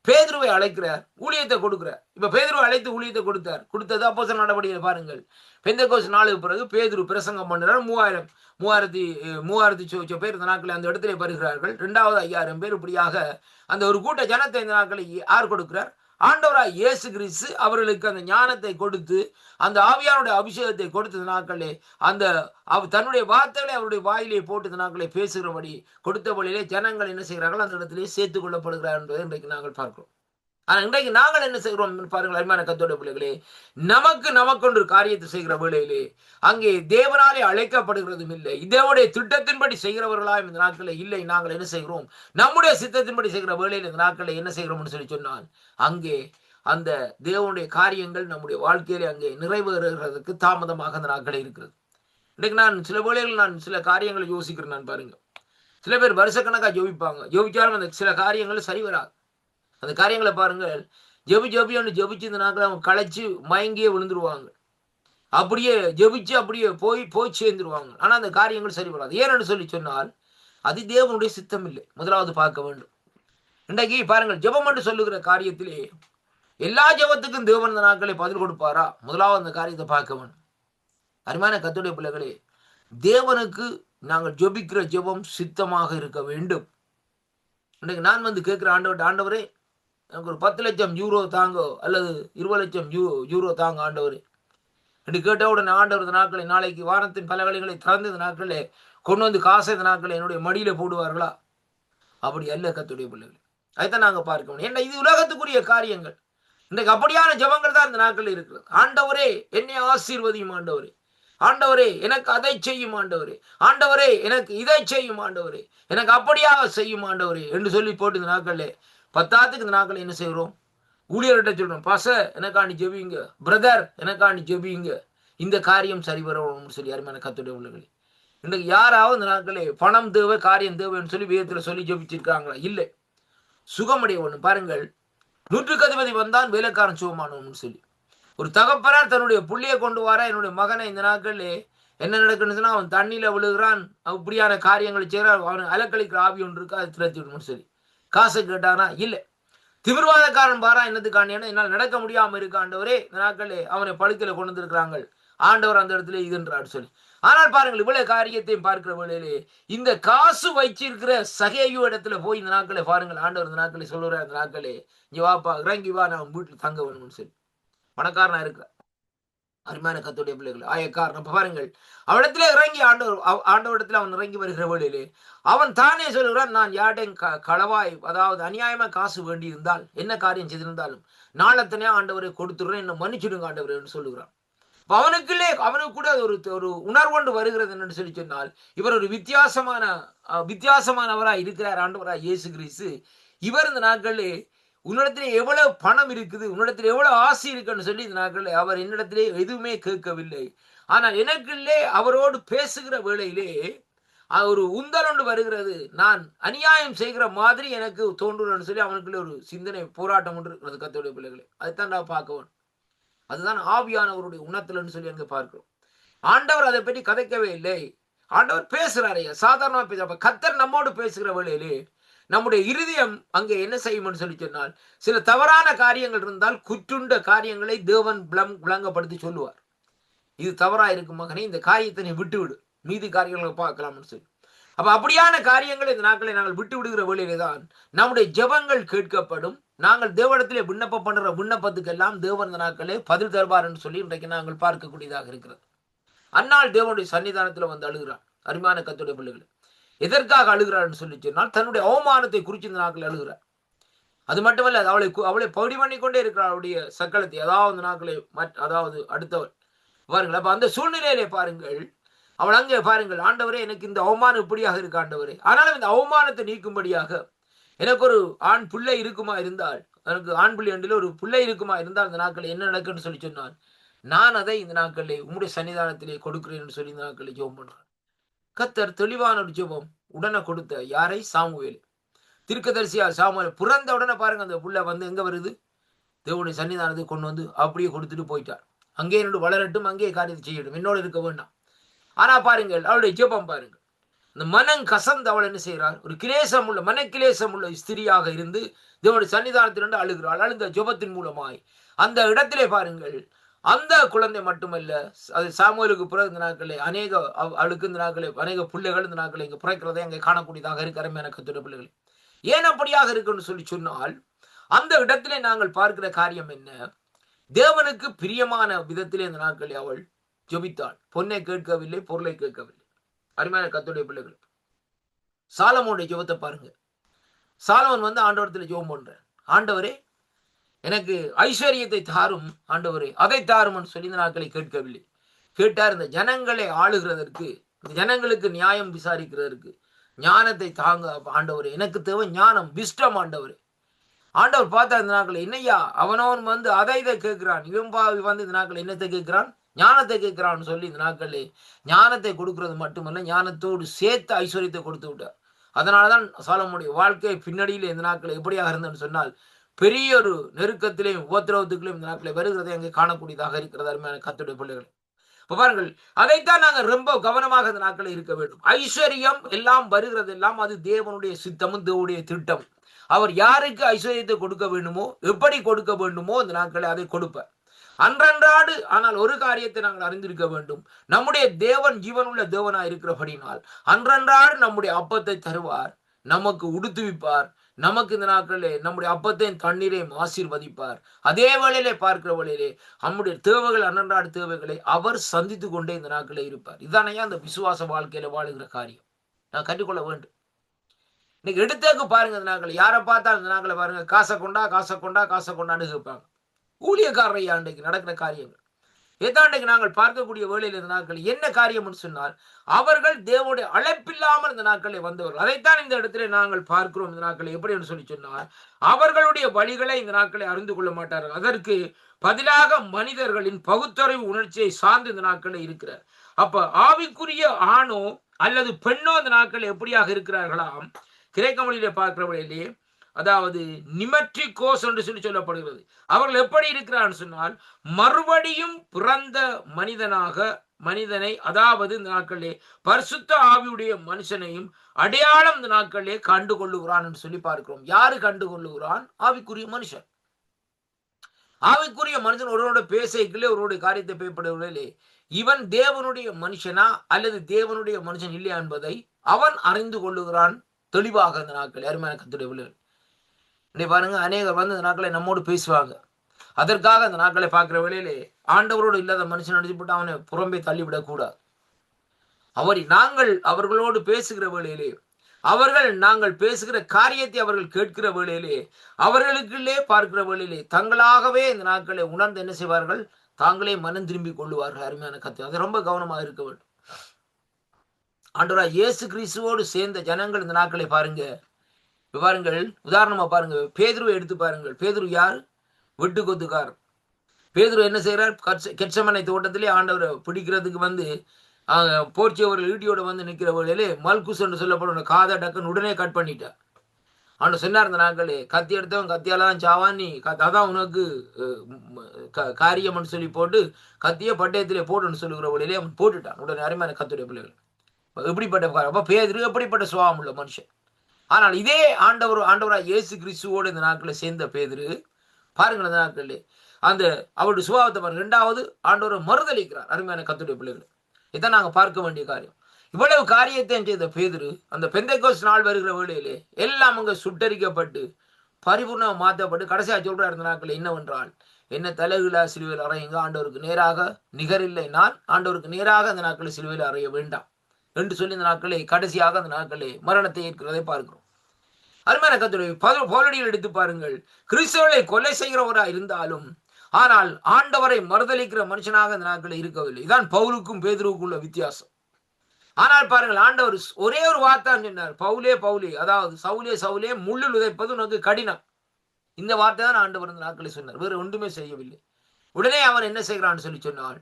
பேதுருவை அழைக்கிறார், ஊழியத்தை கொடுக்கிறார். இப்ப பேதுருவை அழைத்து ஊழியத்தை கொடுத்தது அப்போஸ்தலர் நடவடிக்கையை பாருங்கள். பெந்தெக்கோஸ்து நாளுக்கு பிறகு பேதுரு பிரசங்கம் பண்ணுறார். 3000 பேர் இந்த நாட்களை அந்த இடத்திலே வருகிறார்கள். 2வது 5000 பேர் இப்படியாக அந்த ஒரு கூட்ட ஜனத்தை இந்த நாட்களை யார் கொடுக்கிறார்? ஆண்டவராய் இயேசு கிறிஸ்து அவர்களுக்கு அந்த ஞானத்தை கொடுத்து அந்த ஆவியானுடைய அபிஷேகத்தை கொடுத்த நாட்களே அந்த தன்னுடைய வார்த்தைகளை அவருடைய வாயிலே போட்டு நாட்களை பேசுகிறபடி கொடுத்த வழியிலே ஜனங்கள் என்ன செய்கிறார்கள், அந்த இடத்திலே சேர்த்துக் கொள்ளப்படுகிறார் என்பதை இன்றைக்கு நாங்கள் பார்க்கிறோம். ஆனா இன்றைக்கு நாங்கள் என்ன செய்கிறோம் பாருங்கள் அருமையான கர்த்தருடைய பிள்ளைகளே, நமக்கு ஒரு காரியத்தை செய்கிற வேளையிலே அங்கே தேவனாலே அழைக்கப்படுகிறதும் இல்லை, தேவனுடைய திட்டத்தின்படி செய்கிறவர்களாக இந்த நாட்களை இல்லை. நாங்கள் என்ன செய்கிறோம், நம்முடைய சித்தத்தின்படி செய்கிற வேளையில் இந்த நாட்களை என்ன செய்கிறோம்னு சொல்லி சொன்னால் அங்கே அந்த தேவனுடைய காரியங்கள் நம்முடைய வாழ்க்கையிலே அங்கே நிறைவேறுகிறதுக்கு தாமதமாக அந்த நாட்களே இருக்கிறது. இன்றைக்கு நான் சில வேளைகள் நான் சில காரியங்களை யோசிக்கிறேன். நான் பாருங்க, சில பேர் வருஷக்கணக்காக ஜெபிச்சாலும் அந்த சில காரியங்கள் சரி வராது. அந்த காரியங்களை பாருங்கள், ஜெபிச்சு இந்த நாட்களை அவங்க களைச்சு மயங்கியே விழுந்துருவாங்க. அப்படியே ஜெபிச்சு அப்படியே போய் சேர்ந்துருவாங்க. ஆனா அந்த காரியங்கள் சரி வராது. ஏன்னு சொல்லி சொன்னால் அது தேவனுடைய சித்தம் இல்லை. முதலாவது பார்க்க வேண்டும். இன்றைக்கு பாருங்கள், ஜெபம் என்று சொல்லுகிற காரியத்திலே எல்லா ஜெபத்துக்கும் தேவன் இந்த நாட்களை பதில் கொடுப்பாரா? முதலாவது அந்த காரியத்தை பார்க்க வேண்டும். அருமையான கர்த்தருடைய பிள்ளைகளே, தேவனுக்கு நாங்கள் ஜெபிக்கிற ஜெபம் சித்தமாக இருக்க வேண்டும். இன்றைக்கு நான் வந்து கேட்கிற ஆண்டவரே எனக்கு ஒரு 10 லட்சம் யூரோ தாங்கோ அல்லது 20 லட்சம் யூரோ தாங்க ஆண்டவரே என்று கேட்டவுடனே ஆண்டவர் இந்த நாட்களை நாளைக்கு வாரத்தின் பல வழிகளை திறந்து இந்த நாட்களே கொண்டு வந்து காசை இந்த நாட்களை என்னுடைய மடியில போடுவார்களா? அப்படி அல்ல கர்த்தருடைய பிள்ளைகள். அதைத்தான் நாங்கள் பார்க்கணும். ஏன்னா இது உலகத்துக்குரிய காரியங்கள். இன்றைக்கு அப்படியான ஜெபங்கள் தான் இந்த நாட்கள் இருக்கிறது. ஆண்டவரே என்னை ஆசீர்வதியும் ஆண்டவரே, ஆண்டவரே எனக்கு அதை செய்யும் ஆண்டவரே, ஆண்டவரே எனக்கு இதை செய்யும் ஆண்டவரே, எனக்கு அப்படியாக செய்யும் ஆண்டவரே என்று சொல்லி போட்டு இந்த நாட்களே 10 இந்த நாட்கள் என்ன செய்கிறோம், ஊழியர்கிட்ட சொல்றோம், பாச எனக்காண்டி ஜெபிங்க, பிரதர் எனக்காண்டி ஜெபிங்க, இந்த காரியம் சரி வரணும்னு சொல்லி. அருமையான கர்த்தருடைய பிள்ளைகளே, இன்றைக்கு யாராவது இந்த நாட்களே பணம் தேவை காரியம் தேவைன்னு சொல்லி வேதத்துல சொல்லி ஜெபிச்சிருக்காங்களா? இல்லை. சுகமடைய ஒண்ணு பாருங்கள், 100க்கு அதிபதி வந்தான் வேலைக்காரன் சுகமானவன்னு சொல்லி. ஒரு தகப்பனார் தன்னுடைய புள்ளையை கொண்டு வர என்னுடைய மகனை இந்த நாட்களே என்ன நடக்குன்னு சொன்னா அவன் தண்ணியில விழுகிறான், அப்படியான காரியங்களை செய்யறான், அவன் அலக்கழிக்கிற ஆவி ஒன்று இருக்கு, அதை திரட்டி விடணும்னு சொல்லி. காசு கேட்டானா? இல்லை. திமிர்வாதக்காரன் பாரா என்னத்துக்காண்டியான என்னால் நடக்க முடியாம இருக்க ஆண்டவரே இந்த நாட்களே அவனை படுக்கையில கொண்டு வந்திருக்கிறாங்க, ஆண்டவர் அந்த இடத்துல இதுன்றாரு சொல்லி. ஆனால் பாருங்கள், இவ்வளவு காரியத்தையும் பார்க்கிற வேளையிலே இந்த காசு வச்சிருக்கிற சகேயு இடத்துல போய் இந்த நாட்களை பாருங்கள், ஆண்டவர் இந்த நாட்களை சொல்லுற அந்த நாட்களே இங்க வாப்பா இறங்கி வா, நான் வீட்டுல தங்க வேணும்னு சொல்லி. பணக்காரனா இருக்கிற அருமையான கர்த்தருடைய பிள்ளைகள் ஆயக்காரன் பாருங்கள், அவனிடத்துல இறங்கி ஆண்டவரிடத்துல அவன் இறங்கி வருகிற வேளையிலே அவன் தானே சொல்லுகிறான், நான் யார்டையும் களவாய் அதாவது அநியாயமா காசு வேண்டி இருந்தால் என்ன காரியம் செய்திருந்தாலும் நாளத்தனையா ஆண்டவரை கொடுத்துடுறேன், என்ன மன்னிச்சுடுங்க ஆண்டவரை என்று சொல்லுகிறான். அவனுக்கு கூட ஒரு உணர்வொன்று வருகிறது என்று சொல்லி சொன்னால் இவர் ஒரு வித்தியாசமானவராய் இருக்கிறார் ஆண்டவராய் இயேசு கிறிஸ்து. இவர் இந்த நாட்களே உன்னிடத்திலே எவ்வளவு பணம் இருக்குது, உன்னிடத்தில் எவ்வளவு ஆசை இருக்குன்னு சொல்லி இந்த நாட்களே அவர் என்னிடத்திலே எதுவுமே கேட்கவில்லை. ஆனால் எனக்குள்ளே அவரோடு பேசுகிற வேளையிலே ஒரு உந்தல் ஒன்று வருகிறது, நான் அநியாயம் செய்கிற மாதிரி எனக்கு தோன்றுன்னு சொல்லி அவனுக்குள்ள ஒரு சிந்தனை போராட்டம் ஒன்று இருக்கிறது. கர்த்தருடைய பிள்ளைகளே, அதுதான் நான் பார்க்க வேண்டும். அதுதான் ஆவியானவருடைய உணர்த்தல்னு சொல்லி அங்கே பார்க்கிறோம். ஆண்டவர் அதை பற்றி கதைக்கவே இல்லை. ஆண்டவர் பேசுறாரு, சாதாரணமா பேசுற. கர்த்தர் நம்மோடு பேசுகிற வேளையிலே நம்முடைய இருதயம் அங்கே என்ன செய்யும்னு சொல்லி சொன்னால், சில தவறான காரியங்கள் இருந்தால் குற்றுண்ட காரியங்களை தேவன் விளங்கப்படுத்தி சொல்லுவார். இது தவறா இருக்கும் மகனே, இந்த காரியத்தை நீ விட்டு விடு, மீதி காரியங்களை பார்க்கலாம்னு சொல்லி. அப்ப அப்படியான காரியங்களை இந்த நாட்களை நாங்கள் விட்டு விடுகிற வேளையிலே தான் நம்முடைய ஜெபங்கள் கேட்கப்படும். நாங்கள் தேவனிடத்திலே விண்ணப்பம் பண்ணுற விண்ணப்பத்துக்கு எல்லாம் தேவன் இந்த நாட்களே பதில் தருவார் என்று சொல்லி இன்றைக்கு நாங்கள் பார்க்கக்கூடியதாக இருக்கிறது. அந்நாள் தேவனுடைய சன்னிதானத்தில் வந்து அழுகிறார். அருமையான கர்த்தருடைய பிள்ளைகள், எதற்காக அழுகிறார்னு சொல்லி சொன்னால் தன்னுடைய அவமானத்தை குறித்து இந்த நாட்கள் அழுகிறார். அது மட்டுமல்ல, அவளை பகுடி பண்ணி கொண்டே இருக்கிறார். அவருடைய சக்களத்தை அதாவது நாட்களை அதாவது அடுத்தவர் பாருங்கள். அப்ப அந்த சூழ்நிலையிலே பாருங்கள், அவள் அங்கே பாருங்கள், ஆண்டவரே எனக்கு இந்த அவமானம் இப்படியாக இருக்கு ஆண்டவரே, ஆனாலும் இந்த அவமானத்தை நீக்கும்படியாக எனக்கு ஒரு ஆண் பிள்ளை இருக்குமா இருந்தால், எனக்கு ஆண் பிள்ளை ஒன்றில் ஒரு பிள்ளை இருக்குமா இருந்தால் இந்த நாட்களில் என்ன நடக்குன்னு சொல்லி சொன்னான். நான் அதை இந்த நாட்களிலே உம்முடைய சன்னிதானத்திலே கொடுக்கிறேன்னு சொல்லி இந்த நாட்களில் ஜெபம் பண்றான். கர்த்தர் தெளிவான ஒரு ஜெபம் உடனே கொடுத்த யாரை? சாமுவேல். தீர்க்கதரிசியா சாமுவேல் பிறந்த உடனே பாருங்க, அந்த புள்ள வந்து எங்க வருது? தேவனுடைய சன்னிதானத்தை கொண்டு வந்து அப்படியே கொடுத்துட்டு போயிட்டார். அங்கே நின்று வளரட்டும், அங்கே காரியத்தை செய்யட்டும், என்னோடு இருக்க வேண்டாம். ஆனா பாருங்கள், அவளுடைய ஜெபம் பாருங்கள். இந்த மனம் கசந்து அவள் என்ன செய்கிறார்? ஒரு கிளேசம் உள்ள மனக்கிலேசம் உள்ள ஸ்திரியாக இருந்து தேவனுடைய சன்னிதானத்திலிருந்து அழுகிறாள். அழுந்த ஜெபத்தின் மூலமாய் அந்த இடத்திலே பாருங்கள், அந்த குழந்தை மட்டுமல்ல, அது சாமுவேலுக்கு பிறகு இந்த நாட்களே அநேக அவளுக்கு இந்த நாட்களே அநேக பிள்ளைகள் இந்த நாட்களை இங்கே பிறக்கிறதை அங்கே காணக்கூடியதாக இருக்கு. அருமையான கர்த்தருடைய பிள்ளைகள், ஏன் அப்படியாக இருக்குன்னு சொல்லி சொன்னால், அந்த இடத்திலே நாங்கள் பார்க்கிற காரியம் என்ன? தேவனுக்கு பிரியமான விதத்திலே இந்த நாட்களில் அவள் ஜெபித்தாள். பொன்னை கேட்கவில்லை, பொருளை கேட்கவில்லை. அருமையான கர்த்தருடைய பிள்ளைகள், சாலமோனுடைய ஜெபத்தை பாருங்க. சாலமோன் வந்து ஆண்டவரத்தில் ஜெபம் பண்றார். ஆண்டவரே எனக்கு ஐஸ்வர்யத்தை தாரும் ஆண்டவரே, அதை தாரும்னு சொல்லி இந்த நாட்களை கேட்கவில்லை. கேட்டார், இந்த ஜனங்களை ஆளுகிறதற்கு, இந்த ஜனங்களுக்கு நியாயம் விசாரிக்கிறதற்கு ஞானத்தை தாங்க ஆண்டவரே, எனக்கு தேவை ஞானம், விஸ்டம் ஆண்டவரே. ஆண்டவர் பார்த்தா இந்த நாட்கள் என்னையா அவனவன் வந்து அதை இதை கேட்கிறான், இவன் வந்து இந்த நாட்கள் என்னத்தை கேட்கிறான்? ஞானத்தை கேட்கிறான்னு சொல்லி இந்த நாட்களே ஞானத்தை கொடுக்கிறது மட்டுமல்ல, ஞானத்தோடு சேர்த்து ஐஸ்வர்யத்தை கொடுத்து விட்டார். அதனாலதான் சாலமோனுடைய வாழ்க்கை பின்னணியில் இந்த நாட்கள் எப்படியாக இருந்ததுன்னு சொன்னால், பெரிய ஒரு நெருக்கத்திலையும் உபத்திரவத்துக்குள்ளையும் இந்த நாட்களை வருகிறதை அங்கே காணக்கூடியதாக இருக்கிறது. அருமையான கர்த்தருடைய பிள்ளைகள், இப்ப பாருங்கள், அதைத்தான் நாங்கள் ரொம்ப கவனமாக இந்த நாட்களில் இருக்க வேண்டும். ஐஸ்வர்யம் எல்லாம் வருகிறது எல்லாம் அது தேவனுடைய சித்தமும் தேவனுடைய திட்டம். அவர் யாருக்கு ஐஸ்வர்யத்தை கொடுக்க வேண்டுமோ, எப்படி கொடுக்க வேண்டுமோ இந்த நாட்களை அதை கொடுப்பார். அன்றன்றாடு ஆனால் ஒரு காரியத்தை நாங்கள் அறிந்திருக்க வேண்டும். நம்முடைய தேவன் ஜீவனுள்ள தேவனாய் இருக்கிறபடினால் அன்றன்றாடு நம்முடைய அப்பத்தை தருவார், நமக்கு உடுத்துவிப்பார், நமக்கு இந்த நாட்களிலே நம்முடைய அப்பத்தையும் தண்ணீரையும் ஆசீர்வதிப்பார். அதே வேளையிலே பார்க்கிற வேளையிலே நம்முடைய தேவைகள், அன்றன்றாடு தேவைகளை அவர் சந்தித்து கொண்டே இந்த நாட்களே இருப்பார். இதுதானையா அந்த விசுவாச வாழ்க்கையில வாழுகிற காரியம் நான் கற்றுக்கொள்ள வேண்டும். இன்னைக்கு எடுத்தேக்கு பாருங்க, இந்த நாட்கள் யாரை பார்த்தாலும் இந்த நாட்களை பாருங்க, காசை கொண்டா காசை கொண்டா காசை கொண்டான்னு கேட்பாங்க. ஊழியக்காரரையா அன்றைக்கு நடக்கிற காரியங்கள் ஏதாண்டைக்கு நாங்கள் பார்க்கக்கூடிய வேளையில் இந்த நாட்கள் என்ன காரியம் சொன்னால், அவர்கள் தேவனுடைய அழைப்பில்லாமல் இந்த நாட்களை வந்தவர்கள். அதைத்தான் இந்த இடத்துல நாங்கள் பார்க்கிறோம். இந்த நாட்களை எப்படி என்று சொல்லி சொன்னால், அவர்களுடைய வழிகளை இந்த நாட்களை அறிந்து கொள்ள மாட்டார்கள். அதற்கு பதிலாக மனிதர்களின் பகுத்தறிவு உணர்ச்சியை சார்ந்து இந்த நாட்களை இருக்கிறார். அப்ப ஆவிக்குரிய ஆணோ அல்லது பெண்ணோ இந்த நாட்கள் எப்படியாக இருக்கிறார்களாம்? கிரேக்க மொழியிலே பார்க்கிற வழியிலேயே அதாவது நிமெட்ரிகோஸ் என்று சொல்லி சொல்லப்படுகிறது. அவர்கள் எப்படி இருக்கிறான்னு சொன்னால், மறுபடியும் பிறந்த மனிதனை அதாவது இந்த நாட்களிலே பரிசுத்த ஆவியுடைய மனுஷனையும் அடையாளம் இந்த நாட்களிலே கண்டு கொள்ளுகிறான் என்று சொல்லி பார்க்கிறோம். யாரு கண்டு கொள்ளுகிறான்? ஆவிக்குரிய மனுஷன். ஆவிக்குரிய மனுஷன் ஒருவரோட பேசைக்குள்ளே ஒருவருடைய காரியத்தை பேசப்படுவதில்லை. இவன் தேவனுடைய மனுஷனா அல்லது தேவனுடைய மனுஷன் இல்லையா என்பதை அவன் அறிந்து கொள்ளுகிறான் தெளிவாக. இந்த நாட்கள் அருமையான கர்த்தருடைய பிள்ளைகள், இன்னைக்கு பாருங்க, அநேகர் வந்து இந்த நாட்களை நம்மோடு பேசுவாங்க. அதற்காக அந்த நாட்களை பார்க்கிற வேளையிலே ஆண்டவரோடு இல்லாத மனுஷன் அடிச்சு போட்டு அவனை புறம்பே தள்ளிவிடக் கூடாது. நாங்கள் அவர்களோடு பேசுகிற வேளையிலே, நாங்கள் பேசுகிற காரியத்தை அவர்கள் கேட்கிற வேளையிலே, அவர்களுக்குள்ளே பார்க்கிற வேளையிலே தங்களாகவே இந்த நாட்களை உணர்ந்து என்ன செய்வார்கள்? தாங்களே மனம் திரும்பி கொள்ளுவார்கள். அருமையான கர்த்தர், அது ரொம்ப கவனமாக இருக்க வேண்டும். ஆண்டவராகிய இயேசு கிறிஸ்துவோடு சேர்ந்த ஜனங்கள் இந்த நாட்களை பாருங்க. பாருங்கள், உதாரணமா பாருங்க, பேதுருவை எடுத்து பாருங்கள். பேதுரு யார்? வெட்டுக்கொத்துக்காரர். பேதுரு என்ன செய்யறார்? கெட்சமனை தோட்டத்திலே ஆண்டவரை பிடிக்கிறதுக்கு வந்து போர்ச்சியவர்கள் ஈட்டியோட வந்து நிற்கிற வேளையிலே மல்குஸ் என்று சொல்லப்படும் காதை டக்குன்னு உடனே கட் பண்ணிட்டார். அவன் சொன்னார், இந்த நாட்களே கத்தி எடுத்தவன் கத்தியால தான் சாவான், நீ அதான் உனக்கு காரியம்னு சொல்லி போட்டு கத்திய பட்டயத்திலே போட்டுன்னு சொல்லுகிற வழியிலே அவன் போட்டுட்டான். உடனே அருமையான கத்துடைய பிள்ளைகள் எப்படிப்பட்ட அப்ப பேதுரு எப்படிப்பட்ட சுபாவம் உள்ள மனுஷன். ஆனால் இதே ஆண்டவராய் இயேசு கிறிஸ்துவோடு இந்த நாட்களில் சேர்ந்த பேதுரு பாருங்கள், இந்த நாட்களிலே அந்த அவருடைய சுபாவத்தை பாருங்க. 2வது ஆண்டவரை மறுதளிக்கிறார். அருமையான கத்துடைய பிள்ளைகள், இதான் நாங்க பார்க்க வேண்டிய காரியம். இவ்வளவு காரியத்தை செய்த பேதுரு அந்த பெந்தைக்கோஸ்து நாள் வருகிற வேளையிலே எல்லாம் அங்க சுட்டரிக்கப்பட்டு பரிபூர்ணமாக மாற்றப்பட்டு கடைசியா சொல்றாரு இந்த நாட்கள் என்னவென்றால், என்ன தலைகீழா சிலுவையில் அறையுங்க, ஆண்டவருக்கு நேராக நிகரில்லை, நான் ஆண்டவருக்கு நேராக அந்த நாட்களில் சிலுவையில் அறைய வேண்டாம் என்று சொல்லி இந்த நாட்களை கடைசியாக அந்த நாட்களே மரணத்தை ஏற்கிறதை பார்க்கிறோம். அருமையான கர்த்தருடைய பவுலடியில் எடுத்து பாருங்கள். கிறிஸ்தவர்களை கொலை செய்கிறவராக இருந்தாலும் ஆனால் ஆண்டவரை மறுதளிக்கிற மனுஷனாக இந்த நாட்களில் இருக்கவில்லை. இதான் பவுலுக்கும் பேதுருவுக்கும் உள்ள வித்தியாசம். ஆனால் பாருங்கள், ஆண்டவர் ஒரே ஒரு வார்த்தை சொன்னார், பவுலே பவுலே, அதாவது சவுலே சவுலே, முள்ளில் உதைப்பது உனக்கு கடினம். இந்த வார்த்தை தான் ஆண்டவர் இந்த நாட்களை சொன்னார், வேறு ஒன்றுமே செய்யவில்லை. உடனே அவன் என்ன செய்கிறான்னு சொல்லி சொன்னால்,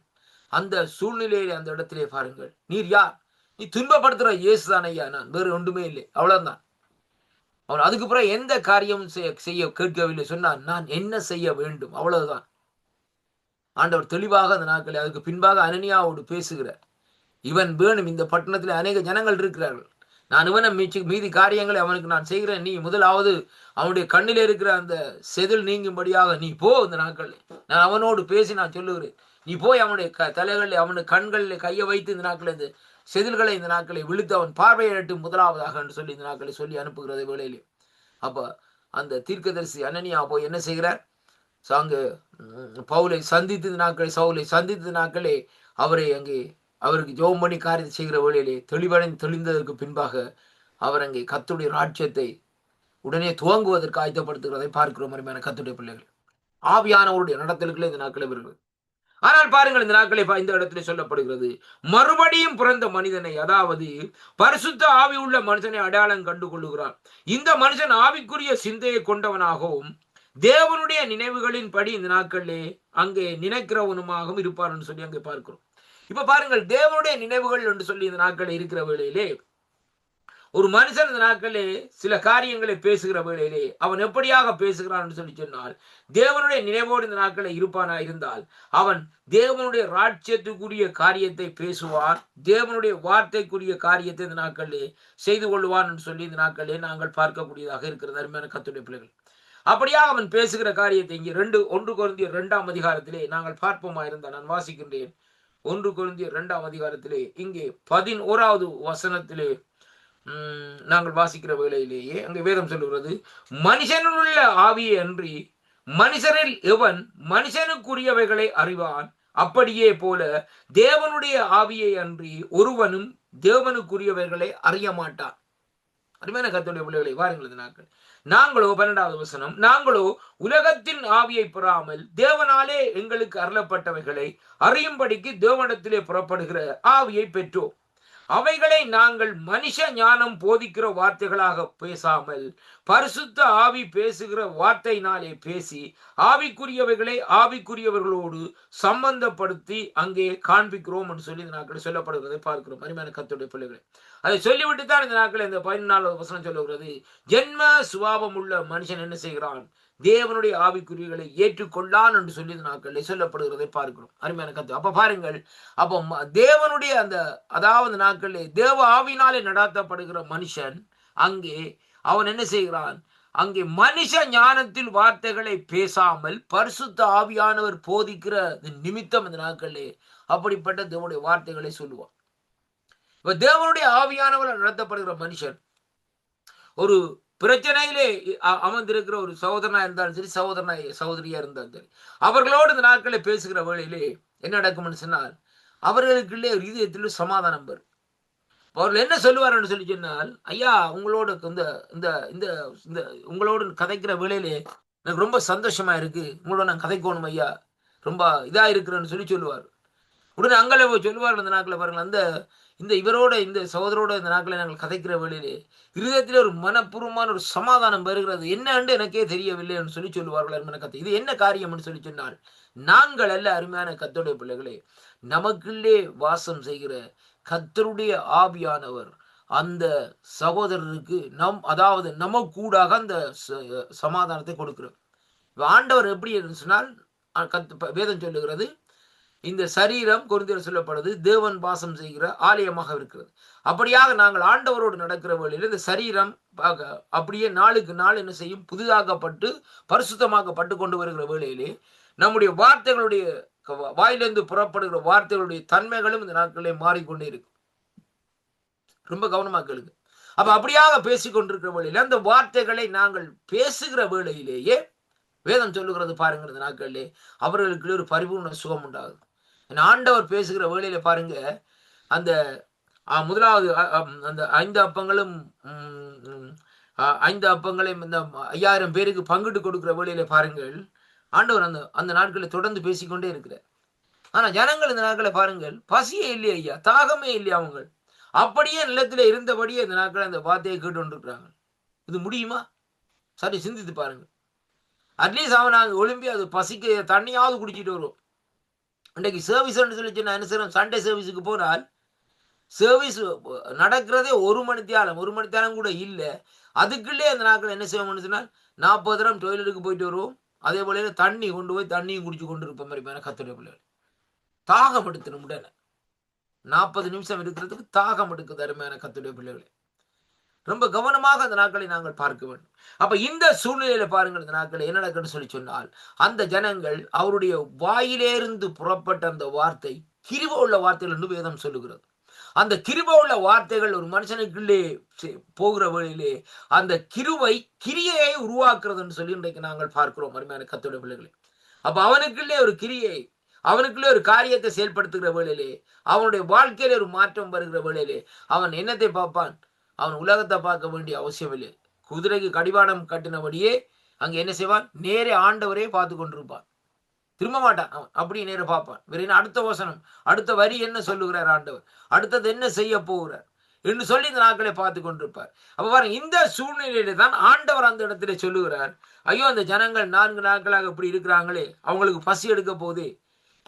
அந்த சூழ்நிலையிலே அந்த இடத்திலே பாருங்கள், நீர் யார்? நீ துன்பப்படுத்துற இயேசு தான் ஐயா, நான் வேறு ஒன்றுமே இல்லை, அவ்வளவுதான். அவன் அதுக்கு பிறகு எந்த காரியமும் செய்ய கேட்கவில்லை. சொன்னான், நான் என்ன செய்ய வேண்டும், அவ்வளவுதான். ஆண்டவர் தெளிவாக அந்த நாட்களை அதுக்கு பின்பாக அனனியாவோடு பேசுகிறார். இவன் வேணும், இந்த பட்டணத்தில் அநேக ஜனங்கள் இருக்கிறார்கள், நான் இவனை மீதி காரியங்களை அவனுக்கு நான் செய்கிறேன், நீ முதலாவது அவனுடைய கண்ணில் இருக்கிற அந்த செதில் நீங்கும்படியாக நீ போ, இந்த நாட்களில் நான் அவனோடு பேசி நான் சொல்லுகிறேன், நீ போய் அவனுடைய தலைகளில் அவனுடைய கண்களில் கையை வைத்து இந்த நாட்களில் இந்த செதில்களை இந்த நாட்களை விழுத்து அவன் பார்வையிடட்டும் முதலாவதாக என்று சொல்லி இந்த நாட்களை சொல்லி அனுப்புகிறது வேளையிலே. அப்ப அந்த தீர்க்கதரிசி அனனியா போய் என்ன செய்கிறார், அங்கு பவுலை சந்தித்தது நாட்களை, சவுலை சந்தித்தது நாட்களே அவரை அங்கே அவருக்கு ஜெபம் பண்ணி காரியத்தை செய்கிற வேளையிலே தெளிந்ததற்கு பின்பாக அவர் அங்கே கர்த்தருடைய ராஜ்யத்தை உடனே துவங்குவதற்கு ஆயத்தப்படுத்துகிறதை பார்க்கிறோம். அருமையான கர்த்தருடைய பிள்ளைகள், ஆவியானவருடைய நடத்தல்களே இந்த நாட்களை வருகிறது. ஆனால் பாருங்கள், இந்த நாட்களை இந்த இடத்துல சொல்லப்படுகிறது, மறுபடியும் பிறந்த மனிதனை, அதாவது பரிசுத்த ஆவி உள்ள மனுஷனை அடையாளம் கண்டு கொள்ளுகிறார். இந்த மனுஷன் ஆவிக்குரிய சிந்தையை கொண்டவனாகவும் தேவனுடைய நினைவுகளின் படி இந்த நாட்களிலே அங்கே நினைக்கிறவனுமாகவும் இருப்பார் சொல்லி அங்கே பார்க்கிறோம். இப்ப பாருங்கள், தேவனுடைய நினைவுகள் என்று சொல்லி இந்த நாட்களில் இருக்கிற வேளையிலே ஒரு மனுஷன் இந்த நாட்களே சில காரியங்களை பேசுகிற வேளையிலே அவன் எப்படியாக பேசுகிறான் சொல்லி சொன்னால், தேவனுடைய நினைவோடு இந்த நாட்களை இருப்பானா இருந்தால் அவன் தேவனுடைய ராஜ்யத்துக்குரிய காரியத்தை பேசுவான், தேவனுடைய வார்த்தைக்குரிய காரியத்தை இந்த நாட்களிலே செய்து கொள்வான் என்று சொல்லி இந்த நாட்களிலே நாங்கள் பார்க்கக்கூடியதாக இருக்கிறது. அருமையான கர்த்தருடைய பிள்ளைகள், அப்படியாக அவன் பேசுகிற காரியத்தை இங்கே 1 கொரிந்தியர் 2ஆம் அதிகாரத்திலே நாங்கள் பார்ப்போமா இருந்தால், நான் வாசிக்கின்றேன். 1 கொரிந்தியர் 2ஆம் அதிகாரத்திலே இங்கே 11வது வசனத்திலே நாங்கள் வாசிக்கிற வேளையிலேயே அங்கே வேதம் சொல்லுகிறது, மனுஷனுள்ள ஆவியை அன்றி மனுஷரில் எவன் மனுஷனுக்குரியவைகளை அறிவான், அப்படியே போல தேவனுடைய ஆவியை அன்றி ஒருவனும் தேவனுக்குரியவைகளை அறிய மாட்டான். அருமையான கர்த்தருடைய பிள்ளைகளை வாருங்கள், நாட்கள் நாங்களோ 12வது வசனம், நாங்களோ உலகத்தின் ஆவியை பெறாமல் தேவனாலே எங்களுக்கு அருளப்பட்டவைகளை அறியும்படிக்கு தேவனிடத்திலே புறப்படுகிற ஆவியை பெற்றோம். அவைகளை நாங்கள் மனுஷ ஞானம் போதிக்கிற வார்த்தைகளாக பேசாமல் பரிசுத்த ஆவி பேசுகிற வார்த்தையினாலே பேசி ஆவிக்குரியவைகளை ஆவிக்குரியவர்களோடு சம்பந்தப்படுத்தி அங்கே காண்பிக்கிறோம் என்று சொல்லி இந்த நாட்கள் சொல்லப்படுகிறதை பார்க்கிறோம். அருமையான கர்த்தருடைய பிள்ளைகளை, அதை சொல்லிவிட்டு தான் இந்த நாட்கள் இந்த 14வது வசனம் சொல்லுகிறது, ஜென்ம சுபாவம் உள்ள மனுஷன் என்ன செய்கிறான், தேவனுடைய ஆவிக்குரியவைகளை ஏற்றுக்கொள்ளான் என்று சொல்லி இந்த நாட்களில் சொல்லப்படுகிறதை பார்க்கிறோம். அருமையான கர்த்தர், அப்ப பாருங்கள், அப்போ தேவனுடைய அந்த அதாவது நாட்களில் தேவ ஆவினாலே நடாத்தப்படுகிற மனுஷன் அங்கே அவன் என்ன செய்கிறான், அங்கே மனுஷ ஞானத்தில் வார்த்தைகளை பேசாமல் பரிசுத்த ஆவியானவர் போதிக்கிற நிமித்தம் இந்த நாட்களிலே அப்படிப்பட்ட தேவனுடைய வார்த்தைகளை சொல்லுவான். இப்ப தேவனுடைய ஆவியானவர் நடத்தப்படுகிற மனுஷன் ஒரு பிரச்சனையிலே அமர்ந்திருக்கிற ஒரு சகோதரனா இருந்தாலும் சரி, சகோதரியா இருந்தாலும் சரி, அவர்களோடு இந்த நாட்களை பேசுகிற வேளையிலே என்ன நடக்கும்னு சொன்னால், அவர்களுக்குள்ளே ஒரு இதயத்தில் சமாதானம் வரும். அவர்கள் என்ன சொல்லுவார்னு சொல்லி சொன்னால், ஐயா உங்களோட இந்த இந்த இந்த இந்த உங்களோடு கதைக்கிற வேளையிலே எனக்கு ரொம்ப சந்தோஷமா இருக்கு, உங்களோட நான் கதைக்கணும் ஐயா, ரொம்ப இதா இருக்கிறேன்னு சொல்லி சொல்லுவார். உடனே அங்கே போய் சொல்லுவார்கள் இந்த நாட்களை பாருங்கள், அந்த இந்த இவரோட இந்த சகோதரோட இந்த நாட்களை நாங்கள் கதைக்கிற வேளையிலே இருதயத்திலே ஒரு மனப்பூர்வமான ஒரு சமாதானம் வருகிறது, என்னன்னு எனக்கே தெரியவில்லை என்று சொல்லி சொல்லுவார்கள். அருமையான கத்தை, இது என்ன காரியம் என்று சொல்லி சொன்னால், நாங்கள் அல்ல அருமையான கத்தோடைய பிள்ளைகளே, நமக்குள்ளே வாசம் செய்கிற கர்த்தருடைய ஆவியானவர் அந்த சகோதரருக்கு அதாவது நமக்கூடாக அந்த சமாதானத்தை கொடுக்கிறார். ஆண்டவர் எப்படி சொன்னால் வேதம் சொல்லுகிறது, இந்த சரீரம் கொரிந்தியர் சொல்லப்படுது தேவன் வாசம் செய்கிற ஆலயமாக இருக்கிறது. அப்படியாக நாங்கள் ஆண்டவரோடு நடக்கிற வேளையில் இந்த சரீரம் அப்படியே நாளுக்கு நாள் என்ன செய்யும், புதிதாக்கப்பட்டு பரிசுத்தமாக்கப்பட்டு கொண்டு வருகிற வேளையிலே நம்முடைய வார்த்தைகளுடைய வாயிலிருந்து புறப்படுகிற வார்த்தைகளுடைய தன்மைகளும் இந்த நாட்களிலே மாறிக்கொண்டே இருக்கு. ரொம்ப கவனமாக கேளுங்க. அப்ப அப்படியாக பேசிக்கொண்டிருக்கிற வேளையில அந்த வார்த்தைகளை நாங்கள் பேசுகிற வேளையிலேயே வேதம் சொல்லுகிறது பாருங்க, இந்த நாட்களிலே அவர்களுக்கு ஒரு பரிபூர்ண சுகம் உண்டாகுது. ஆண்டவர் பேசுகிற வேளையில பாருங்க, அந்த முதலாவது அந்த 5 அப்பங்களையும் இந்த 5000 பேருக்கு பங்கிட்டு கொடுக்கிற வேளையில பாருங்கள், ஆண்டவர் அந்த நாட்களை தொடர்ந்து பேசிக்கொண்டே இருக்கிறார். ஆனா ஜனங்கள் இந்த நாட்களை பாருங்கள், பசியே இல்லையா ஐயா, தாகமே இல்லையா, அவங்க அப்படியே நிலத்திலே இருந்தபடியே இந்த நாட்களை அந்த வார்த்தையை கேட்டு கொண்டிருக்கிறாங்க. இது முடியுமா? சரி சிந்தித்து பாருங்க. அட்லீஸ்ட் அவன் நாங்கள் ஒலிம்பி அது பசிக்கு தண்ணியாவது குடிச்சிட்டு வருவோம். இன்றைக்கு சர்வீஸ் சொல்லி நான் என்ன செய்யறோம், சண்டே சர்வீஸுக்கு போனால் சர்வீஸ் நடக்கிறதே 1 மணித்தியாலம் கூட இல்லை. அதுக்குள்ளே அந்த நாட்கள் என்ன செய்வோம்னு சொன்னால் 40 தரம் டொய்லெட்டுக்கு போயிட்டு வருவோம். அதே போல தண்ணி கொண்டு போய் தண்ணியும் குடிச்சு கொண்டு இருப்ப மாதிரி கத்துடைய பிள்ளைகள் தாகம் எடுத்துடும் உடனே 40 நிமிஷம் இருக்கிறதுக்கு தாகம் எடுக்குது. அருமையான கத்துடைய பிள்ளைகளை ரொம்ப கவனமாக அந்த நாட்களை நாங்கள் பார்க்க வேண்டும். அப்ப இந்த சூழ்நிலையில பாருங்கள், இந்த நாட்களை என்ன நடக்குன்னு சொல்லி சொன்னால், அந்த ஜனங்கள் அவருடைய வாயிலிருந்து புறப்பட்ட அந்த வார்த்தை கிருபை உள்ள வார்த்தைகள் என்று வேதம் சொல்லுகிறது. அந்த கிருபை உள்ள வார்த்தைகள் ஒரு மனுஷனுக்குள்ளே போகிற வழியிலே அந்த கிரியையை உருவாக்குறதுன்னு சொல்லி இன்றைக்கு நாங்கள் பார்க்கிறோம் அருமையான கர்த்தருடைய பிள்ளைகளை. அப்ப அவனுக்குள்ளே ஒரு கிரியை, அவனுக்குள்ளே ஒரு காரியத்தை செயல்படுத்துகிற வேளையிலே, அவனுடைய வாழ்க்கையில ஒரு மாற்றம் வருகிற வேளையிலே அவன் என்னத்தை பார்ப்பான்? அவன் உலகத்தை பார்க்க வேண்டிய அவசியம் இல்லை. குதிரைக்கு கடிவாளம் கட்டினபடியே அங்க என்ன செய்வான்? நேரே ஆண்டவரே பார்த்து கொண்டிருப்பான், திரும்ப மாட்டான். அவன் அப்படியே நேர பார்ப்பான். வேற அடுத்த வசனம், அடுத்த வரி என்ன சொல்லுகிறார் ஆண்டவர், அடுத்தது என்ன செய்ய போகிறார் என்று சொல்லி இந்த நாட்களை பார்த்து கொண்டிருப்பார். அப்ப பாருங்க, இந்த சூழ்நிலையில தான் ஆண்டவர் அந்த இடத்துல சொல்லுகிறார், ஐயோ அந்த ஜனங்கள் 4 நாட்களாக இப்படி இருக்கிறாங்களே, அவங்களுக்கு பசி எடுக்க போதே,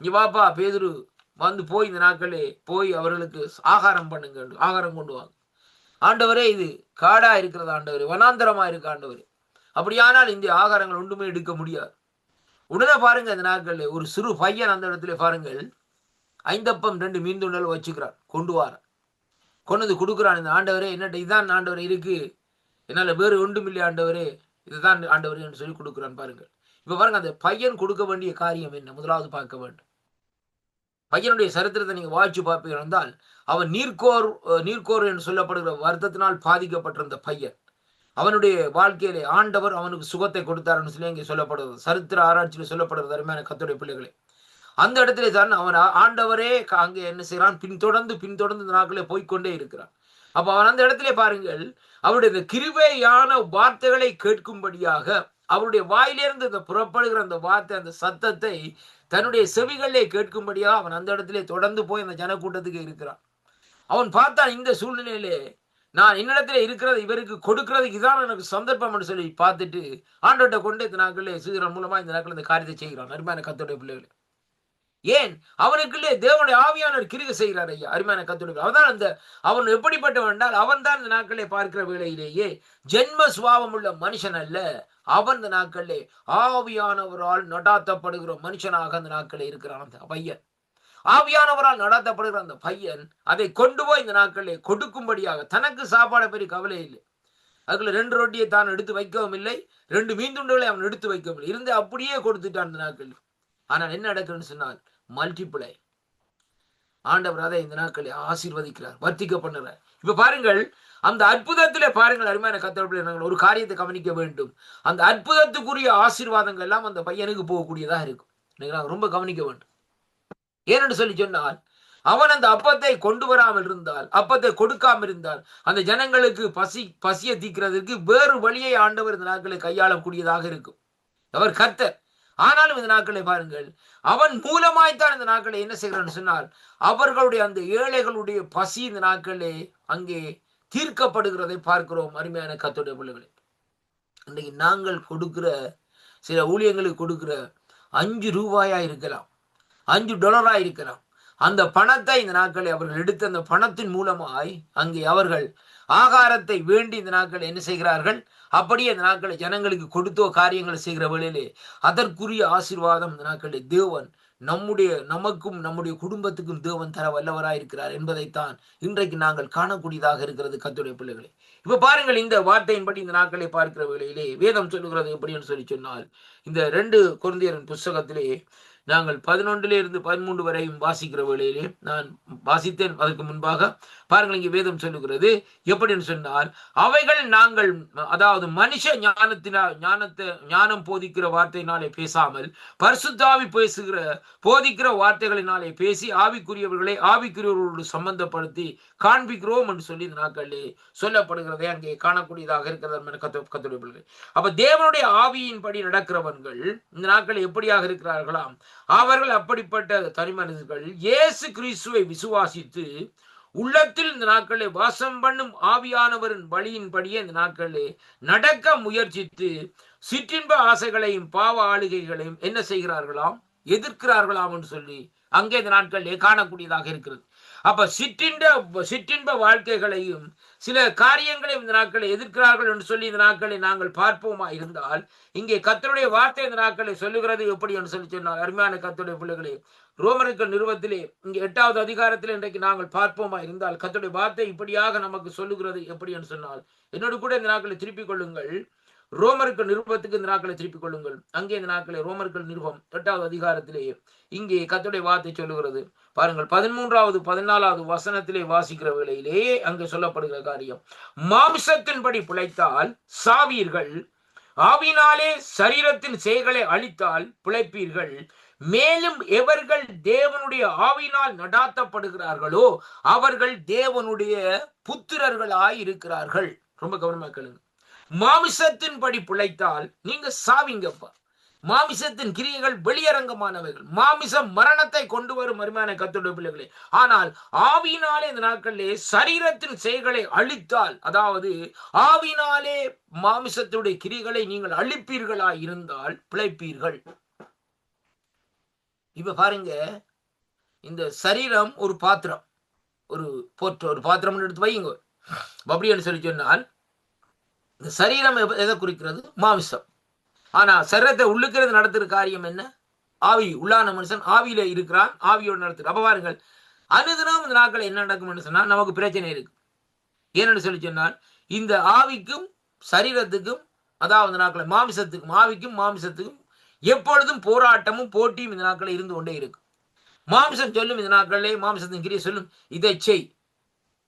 இங்க பாப்பா பேதுரு வந்து போய் இந்த நாட்களே போய் அவர்களுக்கு ஆகாரம் பண்ணுங்க, ஆகாரம் கொண்டு வாங்க. ஆண்டவரே இது காடா இருக்கிறது ஆண்டவரே, வனாந்தரமா இருக்கு ஆண்டவரே, அப்படியானால் இந்த ஆகாரங்கள் ஒன்றுமே எடுக்க முடியாது. உடனே பாருங்க, இந்த நாட்கள்ல ஒரு சிறு பையன் அந்த இடத்துல பாருங்கள் 5 அப்பம் 2 மீன் துண்டல் வச்சுக்கிறான், கொண்டு வந்து கொடுக்குறான். இந்த ஆண்டவரே என்னட்ட இதுதான் ஆண்டவரே இருக்கு, என்னால வேறு ஒன்றும் இல்லை ஆண்டவரே, இதுதான் ஆண்டவரே என்று சொல்லி கொடுக்குறான். பாருங்க, இப்ப பாருங்க அந்த பையன் கொடுக்க வேண்டிய காரியம் என்ன முதலாவது பார்க்க வேண்டும். பையனுடைய சரித்திரத்தை நீங்க வாய்ச்சி பார்ப்பீர்கள் என்றால், அவன் நீர்க்கோர் என்று சொல்லப்படுகிற வருத்தத்தினால் பாதிக்கப்பட்டிருந்த பையன். அவனுடைய வாழ்க்கையிலே ஆண்டவர் அவனுக்கு சுகத்தை கொடுத்தார்னு சொல்லி இங்கே சொல்லப்படுறது, சரித்திர ஆராய்ச்சியில் சொல்லப்படுறது அருமையான கர்த்தருடைய பிள்ளைகளே. அந்த இடத்திலே தான் அவன் ஆண்டவரே அங்கே என்ன செய்யறான், பின்தொடர்ந்து இந்த நாட்களே போய்கொண்டே இருக்கிறான். அப்ப அவன் அந்த இடத்திலே பாருங்கள், அவருடைய இந்த கிருபையான வார்த்தைகளை கேட்கும்படியாக அவருடைய வாயிலிருந்து இந்த புறப்படுகிற அந்த வார்த்தை, அந்த சத்தத்தை தன்னுடைய செவிகளிலே கேட்கும்படியாக அவன் அந்த இடத்திலே தொடர்ந்து போய் அந்த ஜனக்கூட்டத்துக்கு இருக்கிறான். அவன் பார்த்தான், இந்த சூழ்நிலையிலே நான் என்னிடத்துல இருக்கிறது இவருக்கு கொடுக்கிறதுக்கு இதான் எனக்கு சந்தர்ப்பம் என்று சொல்லி பார்த்துட்டு ஆண்டவர்கிட்ட கொண்டு இந்த நாட்களிலே சீக்கிரம் மூலமா இந்த நாட்கள் இந்த காரியத்தை செய்கிறான். அருமையான கர்த்தருடைய பிள்ளைகளே, ஏன் அவனுக்குள்ளே தேவனுடைய ஆவியானவர் கிரியை செய்கிறார் ஐயா. அருமையான கர்த்தருடைய அவன் அவன் எப்படிப்பட்டவன் என்றால், அவன் தான் இந்த நாட்களை பார்க்கிற வேளையிலேயே ஜென்ம சுபாவம் உள்ள மனுஷன் அல்ல, அவன் இந்த நாட்களிலே ஆவியானவரால் நடாத்தப்படுகிற மனுஷனாக அந்த நாட்களில் இருக்கிறான். அந்த பையன் ஆவியானவரால் நடாத்தப்படுகிற அந்த பையன் அதை கொண்டு போய் இந்த நாட்களிலே கொடுக்கும்படியாக, தனக்கு சாப்பாடை பெரிய கவலை இல்லை, அதுக்குள்ள 2 ரொட்டியை தான் எடுத்து வைக்கவும் இல்லை, 2 மீன் துண்டுகளை அவன் எடுத்து வைக்கவும் இல்லை, இருந்து அப்படியே கொடுத்துட்டான் இந்த நாட்கள். ஆனால் என்ன நடக்குன்னு சொன்னால் மல்டிப்ளை, ஆண்டவர் அதை இந்த நாட்களை ஆசீர்வதிக்கிறார், வர்த்திக்க பண்ணுறார். இப்ப பாருங்கள், அந்த அற்புதத்திலே பாருங்கள் அருமையான கர்த்தருடைய பிள்ளைகள், ஒரு காரியத்தை கவனிக்க வேண்டும். அந்த அற்புதத்துக்குரிய ஆசீர்வாதங்கள் எல்லாம் அந்த பையனுக்கு போகக்கூடியதாக இருக்கும். நாங்கள் ரொம்ப கவனிக்க வேண்டும். ஏனென்று சொல்லி சொன்னால், அவன் அந்த அப்பத்தை கொண்டு வராமல் இருந்தால், அப்பத்தை கொடுக்காமல் இருந்தால், அந்த ஜனங்களுக்கு பசியை தீக்கிறதுக்கு வேறு வழியை ஆண்டவர் இந்த நாட்களை கையாளக்கூடியதாக இருக்கும். அவர் கர்த்தர். ஆனாலும் இந்த நாட்களை பாருங்கள், அவன் மூலமாய்த்தான் இந்த நாட்களை என்ன செய்கிறான்னு சொன்னால், அவர்களுடைய அந்த ஏழைகளுடைய பசி இந்த நாட்களே அங்கே தீர்க்கப்படுகிறதை பார்க்கிறோம். அருமையான கர்த்தருடைய பிள்ளைகளே, இன்றைக்கு நாங்கள் கொடுக்கிற சில ஊழியங்களுக்கு கொடுக்கிற $5 இருக்கலாம், $5 இருக்கலாம், அந்த பணத்தை இந்த நாட்களை அவர்கள் எடுத்து அந்த பணத்தின் மூலமாய் அங்கே அவர்கள் ஆகாரத்தை வேண்டி இந்த நாட்கள் என்ன செய்கிறார்கள், அப்படியே இந்த நாட்களை ஜனங்களுக்கு கொடுத்தோ காரியங்களை செய்கிற வேளையிலே அதற்குரிய ஆசீர்வாதம் இந்த நாட்களை தேவன் நமக்கும் நம்முடைய குடும்பத்துக்கும் தேவன் தர வல்லவராயிருக்கிறார் என்பதைத்தான் இன்றைக்கு நாங்கள் காணக்கூடியதாக இருக்கிறது கர்த்தருடைய பிள்ளைகளே. இப்ப பாருங்கள், இந்த வார்த்தையின்படி இந்த நாட்களை பார்க்கிற வேளையிலே வேதம் சொல்லுகிறது எப்படின்னு சொல்லி சொன்னால், இந்த 2 கொரிந்தியரின் புஸ்தகத்திலே நாங்கள் 11 13 வரையும் வாசிக்கிற வேளையிலே நான் வாசித்தேன். அதற்கு முன்பாக பாருங்கள், இங்கே வேதம் சொல்லுகிறது எப்படின்னு சொன்னால், அவைகள் நாங்கள் அதாவது மனுஷ ஞானம் போதிக்கிற வார்த்தையினாலே பேசாமல் பரிசுத்தாவி போதிக்கிற வார்த்தைகளினாலே பேசி ஆவிக்குரியவர்களோடு சம்பந்தப்படுத்தி காண்பிக்கிறோம் என்று சொல்லி இந்த நாட்களிலே சொல்லப்படுகிறதே அங்கே காணக்கூடியதாக இருக்கிறது கர்த்தருடைய பிள்ளைகள். அப்ப தேவனுடைய ஆவியின்படி நடக்கிறவர்கள் இந்த நாட்கள் எப்படியாக இருக்கிறார்களாம், அவர்கள் அப்படிப்பட்ட தனிமனிதர்கள் இயேசு கிறிஸ்துவை விசுவாசித்து உள்ளத்தில் இந்த நாட்களில் வாசம் பண்ணும் ஆவியானவரின் வழியின்படியே இந்த நாட்களில் நடக்க முயற்சித்து சிற்றின்ப ஆசைகளையும் பாவ ஆளுகைகளையும் என்ன செய்கிறார்களாம், எதிர்க்கிறார்களாம் என்று சொல்லி அங்கே இந்த நாட்களிலே காணக்கூடியதாக இருக்கிறது. அப்ப சிற்றின்ப வாழ்க்கைகளையும் சில காரியங்களையும் இந்த நாட்களை எதிர்க்கிறார்கள் என்று சொல்லி இந்த நாட்களை நாங்கள் பார்ப்போமா இருந்தால், இங்கே கர்த்தருடைய வார்த்தை இந்த நாட்களை சொல்லுகிறது எப்படி என்று சொல்லி சொன்னால், அருமையான கர்த்தருடைய பிள்ளைகளே, ரோமர்கள் நிறுவத்திலே இங்கே 8வது அதிகாரத்தில் இன்றைக்கு நாங்கள் பார்ப்போமா இருந்தால் கர்த்தருடைய வார்த்தை இப்படியாக நமக்கு சொல்லுகிறது எப்படி என்று சொன்னால், என்னோடு கூட இந்த நாட்களை திருப்பிக் கொள்ளுங்கள். ரோமர்கள் நிருபத்துக்கு இந்த நாட்களை திருப்பிக் கொள்ளுங்கள். அங்கே இந்த நாட்களை ரோமர்கள் நிருபம் 8வது அதிகாரத்திலே இங்கே கர்த்தருடைய வார்த்தை சொல்லுகிறது பாருங்கள். 13வது 14வது வசனத்திலே வாசிக்கிற வேளையிலே அங்கே சொல்லப்படுகிற காரியம், மாம்சத்தின்படி பிழைத்தால் சாவீர்கள், ஆவினாலே சரீரத்தின் செயல்களை அழித்தால் பிழைப்பீர்கள். மேலும் எவர்கள் தேவனுடைய ஆவினால் நடாத்தப்படுகிறார்களோ அவர்கள் தேவனுடைய புத்திரர்களாய் இருக்கிறார்கள். ரொம்ப கவனமா கேளுங்க. மாமிசத்தின்படி பிழைத்தால் நீங்க சாவிங்கப்பா. மாமிசத்தின் கிரியைகள் வெளியரங்கமானவைகள். மாமிசம் மரணத்தை கொண்டு வரும் அருமையான கர்த்தருடைய பிள்ளைகளே. ஆனால் ஆவியினாலே இந்த நாட்களிலே சரீரத்தின் செயல்களை அழித்தால், அதாவது ஆவியினாலே மாமிசத்துடைய கிரியைகளை நீங்கள் அழிப்பீர்களா இருந்தால் பிழைப்பீர்கள். இப்ப பாருங்க, இந்த சரீரம் ஒரு பாத்திரம், ஒரு பாத்திரம் எடுத்து வைங்க. அப்படின்னு சொல்லி சொன்னால் இந்த சரீரம் எதை குறிக்கிறது? மாமிசம். ஆனா சரீரத்தை உள்ளுக்கிறது நடத்துற காரியம் என்ன? ஆவி. உள்ளான மனுஷன் ஆவியில இருக்கிறான், ஆவியோடு நடத்துற. அப்ப பாருங்கள், அனுதினம் இந்த நாட்கள் என்ன நடக்கும் சொன்னா நமக்கு பிரச்சனை இருக்கு. ஏன்னு சொல்லி சொன்னால் இந்த ஆவிக்கும் சரீரத்துக்கும், அதாவது நாட்களை மாமிசத்துக்கும் ஆவிக்கும் மாமிசத்துக்கும் எப்பொழுதும் போராட்டமும் போட்டியும் இந்த நாட்களை இருந்து கொண்டே இருக்கு. மாமிசம் சொல்லும் இந்த நாட்களே, மாமிசத்தின் கிரியை சொல்லும் இதை செய்,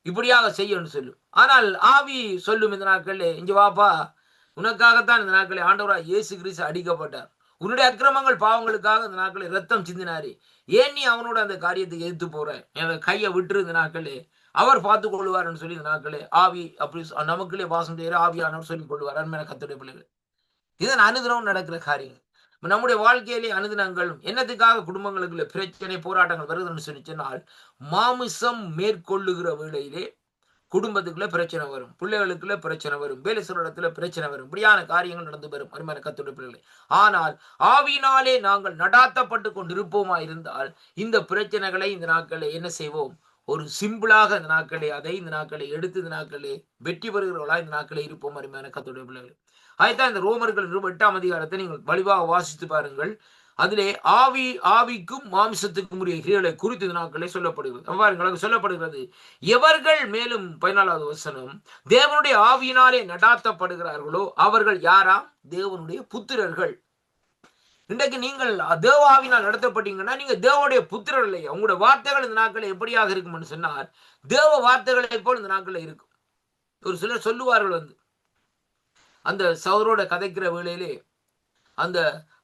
இப்படியாக செய்யணும்னு சொல்லும். ஆனால் ஆவி சொல்லும் இந்த நாட்களே, இங்க வாப்பா, உனக்காகத்தான் இந்த நாட்களை ஆண்டவராய் இயேசு கிறிஸ்து அடிக்கப்பட்டார், உன்னுடைய அக்கிரமங்கள் பாவங்களுக்காக இந்த நாட்களை ரத்தம் சிந்தினாரு, ஏன் நீ அவனோட அந்த காரியத்தை எதிர்த்து போற, என் கையை விட்டுரு, இந்த நாட்களே அவர் பார்த்து கொள்வார்னு சொல்லி இந்த நாட்களே ஆவி அப்படி நமக்குள்ளே வாசம் செய்யற ஆவியானவர் சொல்லிக் கொள்வார். அருமையான கர்த்தருடைய பிள்ளைகள், இதன் அனுதினம் நடக்கிற காரியங்கள். நம்முடைய வாழ்க்கையிலே அனுதினங்களும் என்னத்துக்காக குடும்பங்களுக்குள்ள பிரச்சனை போராட்டங்கள் வருதுன்னு சொல்லி சொன்னால், மாமிசம் மேற்கொள்ளுகிற வேளையிலே குடும்பத்துக்குள்ள பிரச்சனை வரும், பிள்ளைகளுக்குள்ள பிரச்சனை வரும், வேலை சொல்ற இடத்துல பிரச்சனை வரும், இப்படியான காரியங்கள் நடந்து வரும் அருமையான கர்த்தருடைய பிள்ளைகளே. ஆனால் ஆவியினாலே நாங்கள் நடாத்தப்பட்டு கொண்டிருப்போமா இருந்தால் இந்த பிரச்சனைகளை இந்த நாட்களை என்ன செய்வோம், ஒரு சிம்பிளாக இந்த நாட்களை அதை இந்த நாட்களை எடுத்து இந்த நாட்களை வெற்றி பெறுகிறவர்களா இந்த நாட்களை இருப்போம் அருமையான கர்த்தருடைய பிள்ளைகளே. அதுதான் இந்த ரோமர்கள் 8ஆம் அதிகாரத்தை நீங்கள் வலிவாக வாசித்து பாருங்கள். அதிலே ஆவிக்கும் மாமிசத்துக்கும் உரிய கிரியைகளை குறித்து இந்த நாட்களே சொல்லப்படுகிறது. சொல்லப்படுகிறது, எவர்கள் மேலும் 14வது வசனம், தேவனுடைய ஆவியினாலே நடாத்தப்படுகிறார்களோ அவர்கள் யாராம்? தேவனுடைய புத்திரர்கள். இன்றைக்கு நீங்கள் தேவ ஆவினால் நடத்தப்பட்டீங்கன்னா நீங்க தேவனுடைய புத்திரர் இல்லையா? உங்களுடைய வார்த்தைகள் இந்த நாட்களில் எப்படியாக இருக்கும்னு சொன்னால் தேவ வார்த்தைகளை போல் இந்த நாட்களில் இருக்கும். ஒரு சிலர் சொல்லுவார்கள், அந்த சகோதரோட கதைக்கிற வேளையிலே,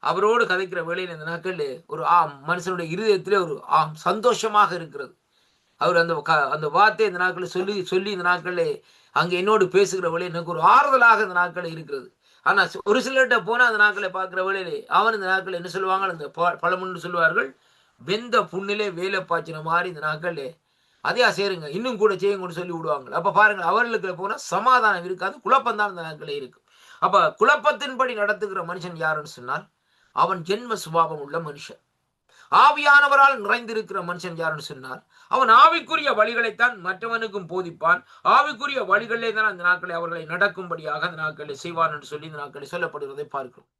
அவரோடு கதைக்கிற வேளையில இந்த நாட்களில் ஒரு மனுஷனுடைய இருதயத்திலே ஒரு சந்தோஷமாக இருக்கிறது. அவர் அந்த வார்த்தை இந்த நாட்களில் சொல்லி இந்த நாட்களில் அங்கே என்னோடு பேசுகிற வேளையில் எனக்கு ஒரு ஆறுதலாக இந்த நாட்களில் இருக்கிறது. ஆனா ஒரு சிலர்கிட்ட போனா அந்த நாட்களை பார்க்கிற வேளையிலே அவன் இந்த நாட்கள் என்ன சொல்லுவாங்க, அந்த பழமொழி சொல்லுவார்கள், வெந்த புண்ணிலே வேலை பாய்ச்சின மாதிரி இந்த நாட்களே அதையா சேருங்க, இன்னும் கூட செய்யுங்கன்னு சொல்லி விடுவாங்க. அப்ப பாருங்க, அவர்களுக்கு போனா சமாதானம் இருக்காது, குழப்பம்தான் இந்த நாட்களே இருக்கு. அப்ப குழப்பத்தின்படி நடத்துகிற மனுஷன் யாருன்னு சொன்னால் அவன் ஜென்ம சுபாவம் உள்ள மனுஷன். ஆவியானவரால் நிறைந்திருக்கிற மனுஷன் யாருன்னு சொன்னார், அவன் ஆவிக்குரிய வழிகளைத்தான் மற்றவனுக்கும் போதிப்பான், ஆவிக்குரிய வழிகளிலே தான் அந்த நாட்களை அவர்களை நடக்கும்படியாக அந்த நாட்களை செய்வான் என்று சொல்லி இந்த நாட்களை சொல்லப்படுவதை பார்க்கிறோம்.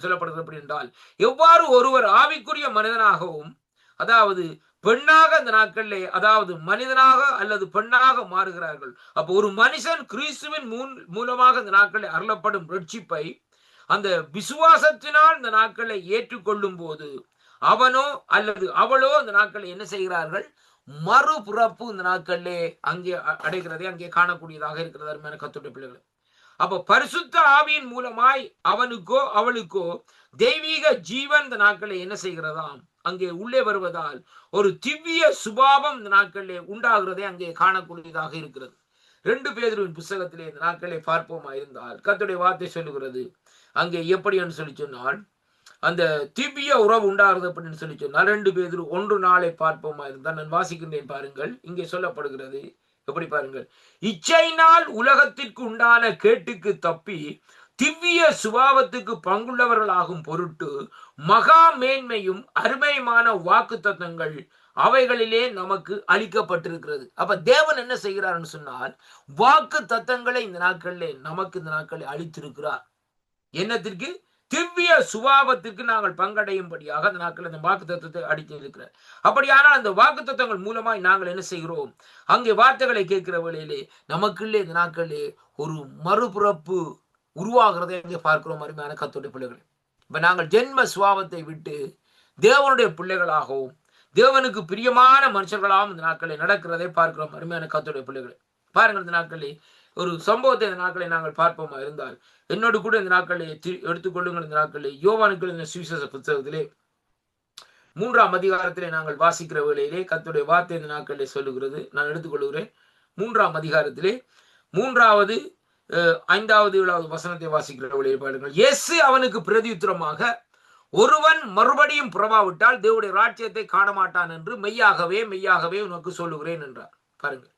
சொல்லப்படுகிறது எப்படி என்றால், எவ்வாறு ஒருவர் ஆவிக்குரிய மனிதனாகவும் அதாவது பெண்ணாக அந்த நாட்களிலே அதாவது மனிதனாக அல்லது பெண்ணாக மாறுகிறார்கள். அப்போ ஒரு மனுஷன் கிறிஸ்துவின் மூலமாக இந்த நாட்களில் அருளப்படும் ரட்சிப்பை அந்த விசுவாசத்தினால் இந்த நாட்களை ஏற்றுக்கொள்ளும் போது அவனோ அல்லது அவளோ இந்த நாட்களை என்ன செய்கிறார்கள், மறுபிறப்பு இந்த நாட்களிலே அங்கே அடைகிறதை அங்கே காணக்கூடியதாக இருக்கிறது. அருமையான கர்த்தருடைய பிள்ளைகளை, அப்ப பரிசுத்த ஆவியின் மூலமாய் அவனுக்கோ அவளுக்கோ தெய்வீக ஜீவன் இந்த நாட்களை என்ன செய்கிறதாம், அங்கே உள்ளே வருவதால் ஒரு திவ்ய சுபாவம் இந்த நாட்களிலே உண்டாகிறதை அங்கே காணக்கூடியதாக இருக்கிறது. 2 பேதுருவின் புத்தகத்திலே இந்த நாட்களை பார்ப்போமா இருந்தால் கர்த்தருடைய வார்த்தை சொல்லுகிறது அங்கே எப்படி என்று சொல்லி சொன்னால், அந்த திவ்ய உறவு உண்டாகிறது அப்படின்னு சொல்லி சொன்னால் 2 பேதுரு 1:4 பார்ப்போமா இருந்தால் நான் வாசிக்கின்றேன் பாருங்கள். இங்கே சொல்லப்படுகிறது எப்படி பாருங்கள், இச்சையினால் உலகத்திற்கு உண்டான கேட்டுக்கு தப்பி திவ்ய சுபாவத்துக்கு பங்குள்ளவர்களாகும் பொருட்டு மகா மேன்மையும் அருமையுமான வாக்கு தத்தங்கள் அவைகளிலே நமக்கு அளிக்கப்பட்டிருக்கிறது. அப்ப தேவன் என்ன செய்கிறார்னு சொன்னால், வாக்கு தத்தங்களை இந்த நாட்களிலே நமக்கு இந்த நாட்களை அளித்திருக்கிறார். என்னத்திற்கு? திவ்ய சுபாவத்திற்கு நாங்கள் பங்கடையும்படியாக அந்த நாட்கள் அந்த வாக்கு தத்துவத்தை அடித்து இருக்கிறார். அப்படியானால் அந்த வாக்கு தத்துவங்கள் மூலமாய் நாங்கள் என்ன செய்கிறோம், அங்கே வார்த்தைகளை கேட்கிற வேளையிலே நமக்குள்ளே இந்த நாட்களிலே ஒரு மறுபிறப்பு உருவாகிறதை அங்கே பார்க்கிறோம். அருமையான கர்த்தருடைய பிள்ளைகளை, இப்ப நாங்கள் ஜென்ம சுபாவத்தை விட்டு தேவனுடைய பிள்ளைகளாகவும் தேவனுக்கு பிரியமான மனுஷர்களாகவும் இந்த நாட்களை நடக்கிறதை பார்க்கிறோம். அருமையான கர்த்தருடைய பிள்ளைகளை, பாருங்கள், இந்த நாட்களில் ஒரு சம்பவத்தை இந்த நாட்களை நாங்கள் பார்ப்போமா இருந்தால் என்னோடு கூட இந்த நாட்களை எடுத்துக்கொள்ளுங்கள். இந்த நாட்களில் யோவானுக்கு இந்த சுவிசேஷ புத்தகத்திலே 3ஆம் அதிகாரத்திலே நாங்கள் வாசிக்கிற வேளையிலே கர்த்தருடைய வார்த்தை இந்த நாட்களிலே சொல்லுகிறது. நான் எடுத்துக்கொள்கிறேன். 3ஆம் அதிகாரத்திலே 3வது 5வது 7வது வசனத்தை வாசிக்கிற வேளையிலே பாருங்கள். இயேசு அவனுக்கு பிரதியுத்தரமாக, ஒருவன் மறுபடியும் புறவாவிட்டால் தேவனுடைய ராஜ்யத்தை காண மாட்டான் என்று மெய்யாகவே மெய்யாகவே உனக்கு சொல்லுகிறேன் என்றார். பாருங்கள்,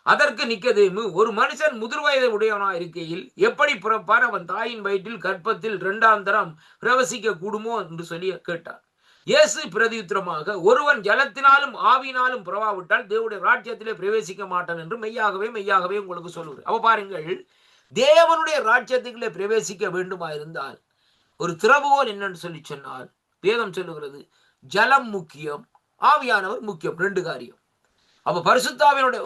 அதற்கு நிக்கதேமு, ஒரு மனுஷன் முதிர் வயதை உடையவனாய் இருக்கையில் எப்படி பிறப்பான்? அவன் தாயின் வயிற்றில் கர்ப்பத்தில் 2ஆம் தரம் பிரவசிக்க கூடுமோ என்று சொல்லி கேட்டார். இயேசு பிரதியுத்தரமாக, ஒருவன் ஜலத்தினாலும் ஆவியினாலும் புறவாவிட்டால் தேவனுடைய ராஜ்யத்திலே பிரவேசிக்க மாட்டான் என்று மெய்யாகவே மெய்யாகவே உங்களுக்கு சொல்லுகிறேன். அப்ப பாருங்கள், தேவனுடைய ராஜ்யத்துக்குள்ளே பிரவேசிக்க வேண்டுமா இருந்தால் ஒரு திறவுகோல் என்னன்னு சொல்லி சொன்னால் வேதம் சொல்லுகிறது, ஜலம் முக்கியம், ஆவியானவர் முக்கியம். 2 காரியம். அப்ப பரிசுத்தாவினுடைய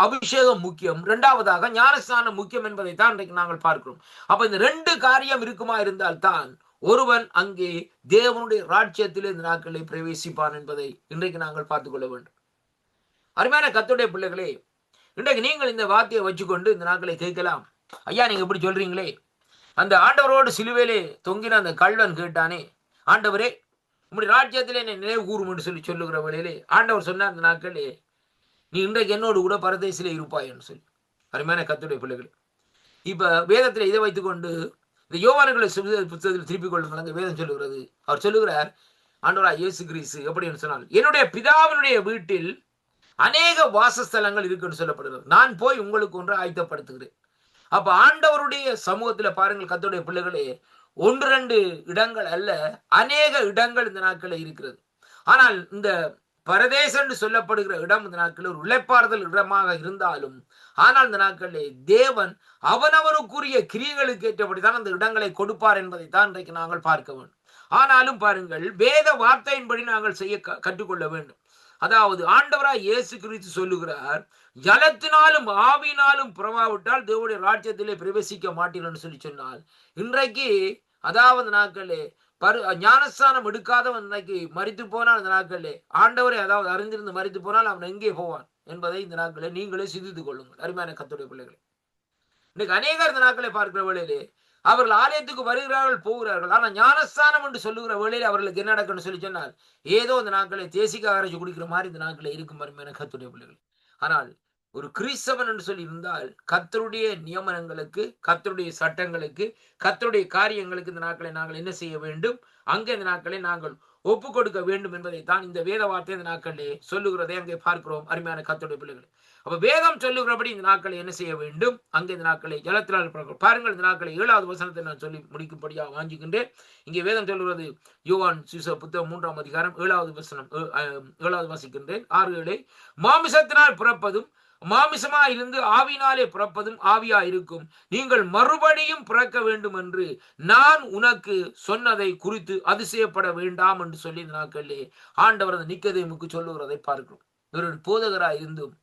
அபிஷேகம் முக்கியம், 2வதாக ஞானஸ்நானம் முக்கியம் என்பதை தான் இன்றைக்கு நாங்கள் பார்க்கிறோம். அப்ப இந்த 2 காரியம் இருக்குமா இருந்தால் தான் ஒருவன் அங்கே தேவனுடைய ராஜ்யத்திலே இந்த நாட்களை பிரவேசிப்பான் என்பதை இன்றைக்கு நாங்கள் பார்த்துக் கொள்ள வேண்டும். அருமையான கர்த்தருடைய பிள்ளைகளே, இன்றைக்கு நீங்கள் இந்த வார்த்தையை வச்சுக்கொண்டு இந்த நாட்களை கேட்கலாம், ஐயா நீங்க எப்படி சொல்றீங்களே, அந்த ஆண்டவரோடு சிலுவையிலே தொங்கின அந்த கள்வன் கேட்டானே, ஆண்டவரே உங்களுடைய ராஜ்யத்திலே என்னை நினைவு கூறும் என்று சொல்லி சொல்லுகிற வேளையிலே ஆண்டவர் சொன்னார், இந்த நாட்களே நீ இன்றைக்கு என்னோடு கூட பரதேசிலே இருப்பாய் என்று சொல்லி. அருமையான கர்த்தருடைய பிள்ளைகளே, இப்ப வேதத்தில் இதை வைத்துக்கொண்டு இந்த யோவானுடைய புத்தகத்தில் திருப்பிக் கொள்ளுங்கள். அங்கே வேதம் சொல்லுகிறது, அவர் சொல்லுகிறார், ஆண்டவராகிய இயேசு கிறிஸ்து எப்படி என்று சொன்னால், என்னுடைய பிதாவினுடைய வீட்டில் அநேக வாசஸ்தலங்கள் இருக்குன்னு சொல்லப்படுகிறது, நான் போய் உங்களுக்கு ஒன்று ஆயத்தப்படுத்துகிறேன். அப்ப ஆண்டவருடைய சமூகத்துல பாருங்கள் கர்த்தருடைய பிள்ளைகளே, 1-2 இடங்கள் அல்ல, அநேக இடங்கள் இந்த நாட்களில் இருக்கிறது. ஆனால் இந்த பரதேசம் என்று சொல்லப்படுகிற இடம் இந்த நாட்களில் ஒரு இளைப்பாறுதல் இடமாக இருந்தாலும், ஆனால் இந்த நாட்களிலே தேவன் அவனவருக்குரிய கிரியைகளுக்கு ஏற்றபடிதான் அந்த இடங்களை கொடுப்பார் என்பதை தான் இன்றைக்கு நாங்கள் பார்க்க வேண்டும். ஆனாலும் பாருங்கள், வேத வார்த்தையின்படி நாங்கள் செய்ய கற்றுக்கொள்ள வேண்டும். அதாவது ஆண்டவராய் இயேசு கிறிஸ்து சொல்லுகிறார், ஜலத்தினாலும் ஆவியினாலும் புறவாவிட்டால் தேவனுடைய ராஜ்யத்திலே பிரவேசிக்க மாட்டீர்கள் சொல்லி சொன்னால், இன்றைக்கு அதாவது நாட்களே ஞானஸ்தானம் எடுக்காதவன் இன்னைக்கு மரித்து போனால் இந்த நாட்களே ஆண்டவரை அதாவது அறிந்திருந்து மரித்து போனால் அவன் எங்கே போவான் என்பதை இந்த நாட்களே நீங்களே சிந்தித்துக் கொள்ளுங்கள். அருமையான கர்த்தருடைய பிள்ளைகளே, இன்னைக்கு அநேகர் இந்த நாட்களை பார்க்கிற வேளையிலே அவர்கள் ஆலயத்துக்கு வருகிறார்கள், போகிறார்கள். ஆனால் ஞானஸ்தானம் என்று சொல்லுகிற வேளையில் அவர்களுக்கு என்ன நடக்குன்னு சொல்லி சொன்னால், ஏதோ இந்த நாட்களை தேசிக்க அரைச்சு குடிக்கிற மாதிரி இந்த நாட்களை இருக்கும். அருமையான கர்த்தருடைய பிள்ளைகள், ஆனால் ஒரு கிறிஸ்தவன் என்று சொல்லி இருந்தால் கர்த்தருடைய நியமனங்களுக்கு, கர்த்தருடைய சட்டங்களுக்கு, கர்த்தருடைய காரியங்களுக்கு இந்த நாட்களை நாங்கள் என்ன செய்ய வேண்டும், அங்கே இந்த நாட்களை நாங்கள் ஒப்பு கொடுக்க வேண்டும் என்பதை தான் இந்த வேத வார்த்தை இந்த நாட்களிலே சொல்லுகிறதை அங்கே பார்க்கிறோம். அருமையான கர்த்தருடைய பிள்ளைகள், அப்ப வேதம் சொல்லுகிறபடி இந்த நாட்களை என்ன செய்ய வேண்டும்? அங்கே இந்த நாட்களை ஜலத்தினால் பாருங்கள். இந்த நாட்களை 7வது வசனத்தை நான் சொல்லி முடிக்கும்படியாக வாஞ்சிக்கின்றேன். இங்கே வேதம் சொல்லுகிறது, யோவான் சுவிசேஷ புத்தகம் 3ஆம் அதிகாரம் 7வது வசனம், 7வது வாசிக்கின்றேன், 6-7. மாமிசத்தினால் பிறப்பதும் மாமிசமா இருந்து ஆவினாலே பிறப்பதும் ஆவியா இருக்கும். நீங்கள் மறுபடியும் பிறக்க வேண்டும் என்று நான் உனக்கு சொன்னதை குறித்து அதிசயப்பட வேண்டாம் என்று சொல்லி இந்த நாட்களிலே ஆண்டவர் அந்த நிக்கதேமுக்கு சொல்லுகிறதை பார்க்கிறோம். இவர் போதகராய் இருந்தும்,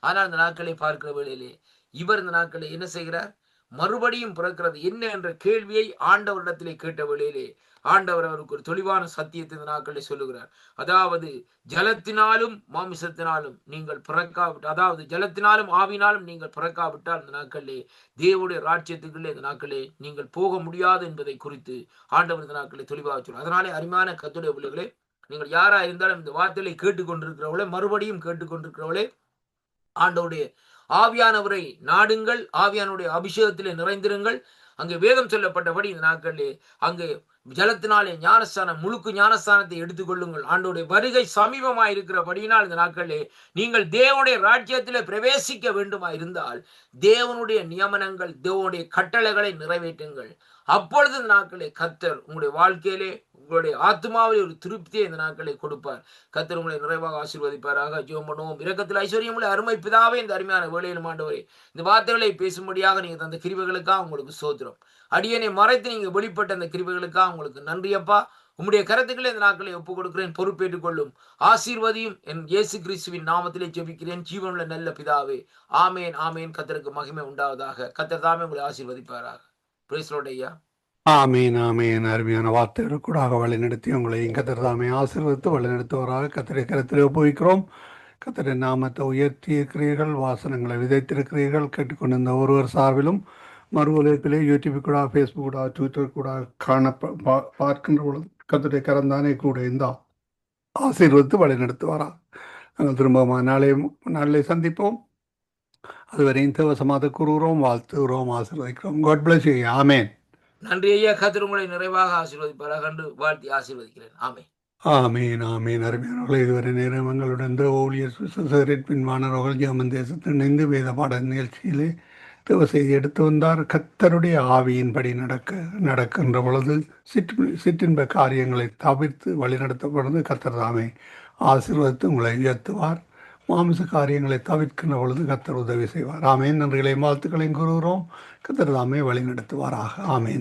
ஆனால் இந்த நாட்களை பார்க்கிற வேளையிலே இவர் இந்த நாட்களை என்ன செய்கிறார்? மறுபடியும் பிறக்கிறது என்ன என்ற கேள்வியை ஆண்டவரிடத்திலே கேட்ட வேளையிலே ஆண்டவர் அவருக்கு ஒரு தெளிவான சத்தியத்தை இந்த நாட்களை சொல்லுகிறார். அதாவது ஜலத்தினாலும் மாமிசத்தினாலும் நீங்கள் பிறக்காவிட்டால், அதாவது ஜலத்தினாலும் ஆவினாலும் நீங்கள் பிறக்காவிட்டால் இந்த நாட்களிலே தேவனுடைய ராஜ்யத்துக்குள்ளே இந்த நாட்களே நீங்கள் போக முடியாது என்பதை குறித்து ஆண்டவர் இந்த நாட்களை தெளிவாக சொல்லுவார். அதனாலே அருமையான கர்த்தருடைய பிள்ளைகளே, நீங்கள் யாரா இருந்தாலும் இந்த வார்த்தைகளை கேட்டுக்கொண்டிருக்கிறவளே, மறுபடியும் கேட்டுக்கொண்டிருக்கிறவளே, ஆண்டவருடைய ஆவியானவரை நாடுங்கள், ஆவியானுடைய அபிஷேகத்திலே நிறைந்திருங்கள். அங்கே வேதம் சொல்லப்பட்டபடி இந்த நாட்களிலே அங்கே ஜலத்தினாலே ஞானஸ்தானம், முழுக்கு ஞானஸ்தானத்தை எடுத்துக்கொள்ளுங்கள். ஆண்டவருடைய வருகை சமீபமாய் இருக்கிறபடியினால் இந்த நாட்களிலே நீங்கள் தேவனுடைய ராஜ்யத்திலே பிரவேசிக்க வேண்டுமா இருந்தால் தேவனுடைய நியமனங்கள், தேவனுடைய கட்டளைகளை நிறைவேற்றுங்கள். அப்பொழுது இந்த நாட்களே கர்த்தர் உங்களுடைய வாழ்க்கையிலே, உங்களுடைய ஆத்மாவில் ஒரு திருப்தியை இந்த நாட்களை கொடுப்பார். கர்த்தர் உங்களை நிறைவாக ஆசீர்வதிப்பாராக. ஜெபம் பண்ணுவோம். இரக்கத்தில் ஐஸ்வர்யமுள்ள அருமை பிதாவே, இந்த அருமையான வேளையிலும் ஆண்டவரே, இந்த வார்த்தைகளை பேசும்படியாக நீங்க தந்த கிருபைகளுக்காக உங்களுக்கு ஸ்தோத்திரம். அடியனை மறைத்து நீங்க வெளிப்பட்ட அந்த கிருபைகளுக்காக உங்களுக்கு நன்றியப்பா. உம்முடைய கருத்துக்களை இந்த நாட்களை ஒப்புக் கொடுக்கிறேன், பொறுப்பேற்றுக் கொள்ளும். ஆசீர்வதியும். என் இயேசு கிறிஸ்துவின் நாமத்திலே ஜெபிக்கிறேன், ஜீவனுள்ள நல்ல பிதாவே. ஆமேன், ஆமேன். கர்த்தருக்கு மகிமை உண்டாவதாக. கர்த்தர் தாமே உங்களை ஆசீர்வதிப்பாராக. பிரைஸ் லார்ட் ஐயா. ஆமீன், ஆமீன். அருமையான வார்த்தைகள் கூட வழிநடத்தி உங்களை கர்த்தர் தாமே ஆசீர்வதித்து வழிநடத்துவராக கர்த்தரை கருத்தில் ஒப்புவிக்கிறோம். கர்த்தரின் நாமத்தை உயர்த்தி இருக்கிறீர்கள், வாசனங்களை விதைத்திருக்கிறீர்கள். கேட்டுக்கொண்டிருந்த ஒருவர் சார்பிலும் மறு உலகத்திலே யூடியூப் கூட, ஃபேஸ்புக் கூட, ட்விட்டர் கூட பார்க்கின்ற பொழுது கர்த்தருடைய கரந்தானே கூட இந்த ஆசீர்வதித்து வழிநடத்துவாரா. நாங்கள் திரும்ப நாளை சந்திப்போம். அதுவரையும் தேவசமாக கூறுகிறோம், வாழ்த்துகிறோம், ஆசீர்வதிக்கிறோம். God bless you. ஆமேன். நன்றி ஐயா. கர்த்தர் உங்களை நிறைவாக ஆசீர்வதிப்பாராக என்று வாழ்த்தி ஆசீர்வதிக்கிறேன். ஆமேன், ஆமீன், ஆமீன். அருமையானவர்களே, இதுவரை நேரம் எங்களுடன் ஊழியர் சுவிசேஷரின் வானவர்கள் ஜெர்மன் தேசத்தில் இணைந்து வேத பாட நிகழ்ச்சியிலே தேவ செய்தி எடுத்து வந்தார். கர்த்தருடைய ஆவியின்படி நடக்கின்ற பொழுது சிற்றின்ப காரியங்களை தவிர்த்து வழிநடத்தப்படுவது கர்த்தர் தாமே ஆசீர்வதித்து உங்களை உயர்த்துவார். மாமிச காரியங்களை தவிர்க்கின்ற பொழுது கர்த்தர் உதவி செய்வார். ஆமேன். நன்றிகளையும் வாழ்த்துக்களையும் கூறுகிறோம். கர்த்தர் தாமே வழி நடத்துவாராக. ஆமேன்.